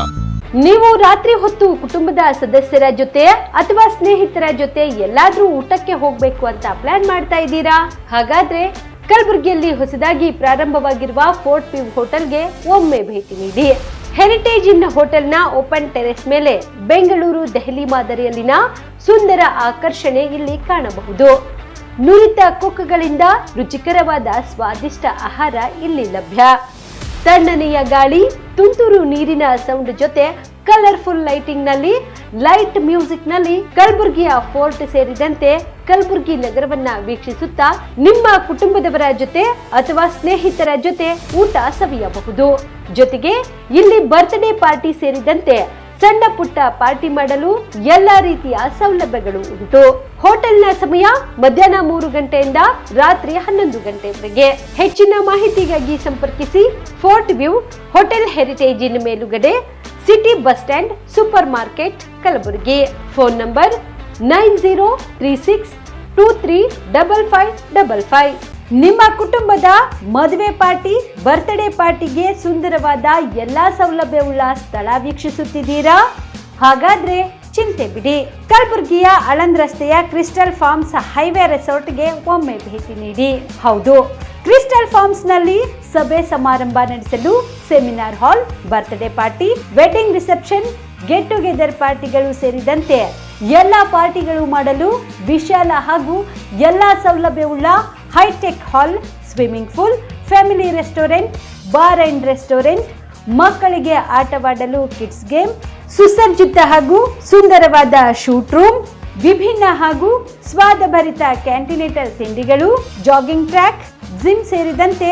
ನೀವು ರಾತ್ರಿ ಹೊತ್ತು ಕುಟುಂಬದ ಸದಸ್ಯರ ಜೊತೆ ಅಥವಾ ಸ್ನೇಹಿತರ ಜೊತೆ ಎಲ್ಲಾದ್ರೂ ಊಟಕ್ಕೆ ಹೋಗ್ಬೇಕು ಅಂತ ಪ್ಲಾನ್ ಮಾಡ್ತಾ ಇದ್ದೀರಾ? ಹಾಗಾದ್ರೆ ಕಲಬುರಗಿಯಲ್ಲಿ ಹೊಸದಾಗಿ ಪ್ರಾರಂಭವಾಗಿರುವ ಫೋರ್ಟ್ ವ್ಯೂ ಹೋಟೆಲ್ಗೆ ಒಮ್ಮೆ ಭೇಟಿ ನೀಡಿ. ಹೆರಿಟೇಜ್ ಇನ್ ಹೋಟೆಲ್ನ ಓಪನ್ ಟೆರೆಸ್ ಮೇಲೆ ಬೆಂಗಳೂರು, ದೆಹಲಿ ಮಾದರಿಯಲ್ಲಿನ ಸುಂದರ ಆಕರ್ಷಣೆ ಇಲ್ಲಿ ಕಾಣಬಹುದು. ನುರಿತ ಕುಕ್ಗಳಿಂದ ರುಚಿಕರವಾದ ಸ್ವಾದಿಷ್ಟ ಆಹಾರ ಇಲ್ಲಿ ಲಭ್ಯ. ತಣ್ಣನೆಯ ಗಾಳಿ, ತುಂತುರು ನೀರಿನ ಸೌಂಡ್ ಜೊತೆ ಕಲರ್ಫುಲ್ ಲೈಟಿಂಗ್ ನಲ್ಲಿ, ಲೈಟ್ ಮ್ಯೂಸಿಕ್ ನಲ್ಲಿ ಕಲಬುರಗಿಯ ಫೋರ್ಟ್ ಸೇರಿದಂತೆ ಕಲಬುರಗಿ ನಗರವನ್ನ ವೀಕ್ಷಿಸುತ್ತಾ ನಿಮ್ಮ ಕುಟುಂಬದವರ ಜೊತೆ ಅಥವಾ ಸ್ನೇಹಿತರ ಜೊತೆ ಊಟ ಸವಿಯಬಹುದು. ಜೊತೆಗೆ ಇಲ್ಲಿ ಬರ್ತ್ಡೇ ಪಾರ್ಟಿ ಸೇರಿದಂತೆ ಸಣ್ಣ ಪುಟ್ಟ ಪಾರ್ಟಿ ಮಾಡಲು ಎಲ್ಲಾ ರೀತಿಯ ಸೌಲಭ್ಯಗಳು ಉಂಟು. ಹೋಟೆಲ್ನ ಸಮಯ ಮಧ್ಯಾಹ್ನ 3 ಗಂಟೆಯಿಂದ ರಾತ್ರಿ 11 ಗಂಟೆವರೆಗೆ. ಹೆಚ್ಚಿನ ಮಾಹಿತಿಗಾಗಿ ಸಂಪರ್ಕಿಸಿ ಫೋರ್ಟ್ ವ್ಯೂ ಹೋಟೆಲ್, ಹೆರಿಟೇಜ್ ಇನ್ ಮೇಲುಗಡೆ, city bus stand, super market, Kalaburagi. Phone number 9036235555. ನಿಮ್ಮ ಕುಟುಂಬದ ಮದುವೆ ಪಾರ್ಟಿ, ಬರ್ತ್ಡೇ ಪಾರ್ಟಿಗೆ ಸುಂದರವಾದ ಎಲ್ಲಾ ಸೌಲಭ್ಯವುಳ್ಳ ಸ್ಥಳ ವೀಕ್ಷಿಸುತ್ತಿದ್ದೀರಾ? ಹಾಗಾದ್ರೆ ಚಿಂತೆ ಬಿಡಿ. ಕಲಬುರಗಿಯ ಆಳಂದ್ ರಸ್ತೆಯ ಕ್ರಿಸ್ಟಲ್ ಫಾರ್ಮ್ಸ್ ಹೈವೇ ರೆಸಾರ್ಟ್ಗೆ ಒಮ್ಮೆ ಭೇಟಿ ನೀಡಿ. ಹೌದು, ಕ್ರಿಸ್ಟಲ್ ಫಾರ್ಮ್ಸ್ ನಲ್ಲಿ ಸಭೆ ಸಮಾರಂಭ ನಡೆಸಲು seminar hall, birthday party, wedding reception, get together ಪಾರ್ಟಿಗಳು ಸೇರಿದಂತೆ ಎಲ್ಲ ಪಾರ್ಟಿಗಳು ಮಾಡಲು ವಿಶಾಲ ಹಾಗೂ ಎಲ್ಲಾ ಸೌಲಭ್ಯವುಳ್ಳ hitech hall, swimming pool, family restaurant, bar and restaurant, ಮಕ್ಕಳಿಗೆ ಆಟವಾಡಲು ಕಿಡ್ಸ್ ಗೇಮ್, ಸುಸಜ್ಜಿತ ಹಾಗೂ ಸುಂದರವಾದ ಶೂಟ್ ರೂಮ್, ವಿಭಿನ್ನ ಹಾಗೂ ಸ್ವಾದಭರಿತ ಕ್ಯಾಂಟಿನೇಟರ್ ತಿಂಡಿಗಳು, ಜಾಗಿಂಗ್ ಟ್ರ್ಯಾಕ್, ಜಿಮ್ ಸೇರಿದಂತೆ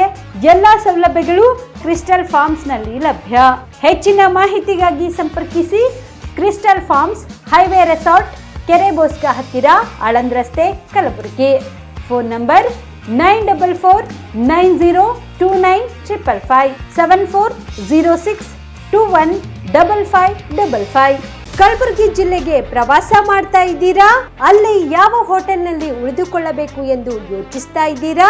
ಎಲ್ಲಾ ಸೌಲಭ್ಯಗಳು ಕ್ರಿಸ್ಟಲ್ ಫಾರ್ಮ್ಸ್ ನಲ್ಲಿ ಲಭ್ಯ. ಹೆಚ್ಚಿನ ಮಾಹಿತಿಗಾಗಿ ಸಂಪರ್ಕಿಸಿ ಕ್ರಿಸ್ಟಲ್ ಫಾರ್ಮ್ಸ್ ಹೈವೇ ರೆಸಾರ್ಟ್, ಕೆರೆ ಬೋಸ್ಕ ಹತ್ತಿರ, ಆಳಂದ್ ರಸ್ತೆ, ಕಲಬುರಗಿ. Phone number 9490295555 7406215555. ಕಲಬುರಗಿ ಜಿಲ್ಲೆಗೆ ಪ್ರವಾಸ ಮಾಡ್ತಾ ಇದ್ದೀರಾ? ಅಲ್ಲಿ ಯಾವ ಹೋಟೆಲ್ನಲ್ಲಿ ಉಳಿದುಕೊಳ್ಳಬೇಕು ಎಂದು ಯೋಚಿಸ್ತಾ ಇದ್ದೀರಾ?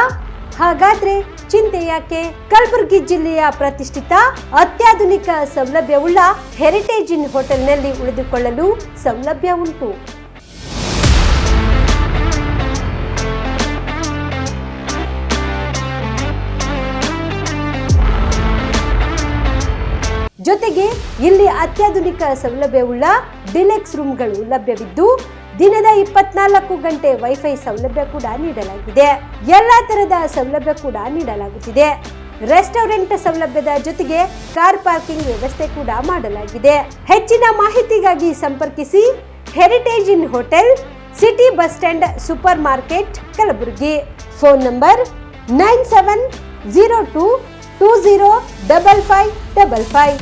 ಹಾಗಾದ್ರೆ ಚಿಂತೆ ಯಾಕೆ? ಕಲಬುರಗಿ ಜಿಲ್ಲೆಯ ಪ್ರತಿಷ್ಠಿತ ಅತ್ಯಾಧುನಿಕ ಸೌಲಭ್ಯವುಳ್ಳ ಹೆರಿಟೇಜ್ ಇನ್ ಹೋಟೆಲ್ನಲ್ಲಿ ಉಳಿದುಕೊಳ್ಳಲು ಸೌಲಭ್ಯ ಉಂಟು. ಜೊತೆಗೆ ಇಲ್ಲಿ ಅತ್ಯಾಧುನಿಕ ಸೌಲಭ್ಯವುಳ್ಳ ಡಿಲೆಕ್ಸ್ ರೂಮ್ಗಳು ಲಭ್ಯವಿದ್ದು ದಿನದ 24 ಗಂಟೆ ವೈಫೈ ಸೌಲಭ್ಯ ಕೂಡ ನೀಡಲಾಗಿದೆ. ಎಲ್ಲಾ ತರಹದ ಸೌಲಭ್ಯ ಕೂಡ ನೀಡಲಾಗುತ್ತಿದೆ. ರೆಸ್ಟೋರೆಂಟ್ ಸೌಲಭ್ಯದ ಜೊತೆಗೆ ಕಾರ್ ಪಾರ್ಕಿಂಗ್ ವ್ಯವಸ್ಥೆ ಕೂಡ ಮಾಡಲಾಗಿದೆ. ಹೆಚ್ಚಿನ ಮಾಹಿತಿಗಾಗಿ ಸಂಪರ್ಕಿಸಿ heritage inn hotel, city bus stand, super market, Kalaburagi. Phone number 9702205555.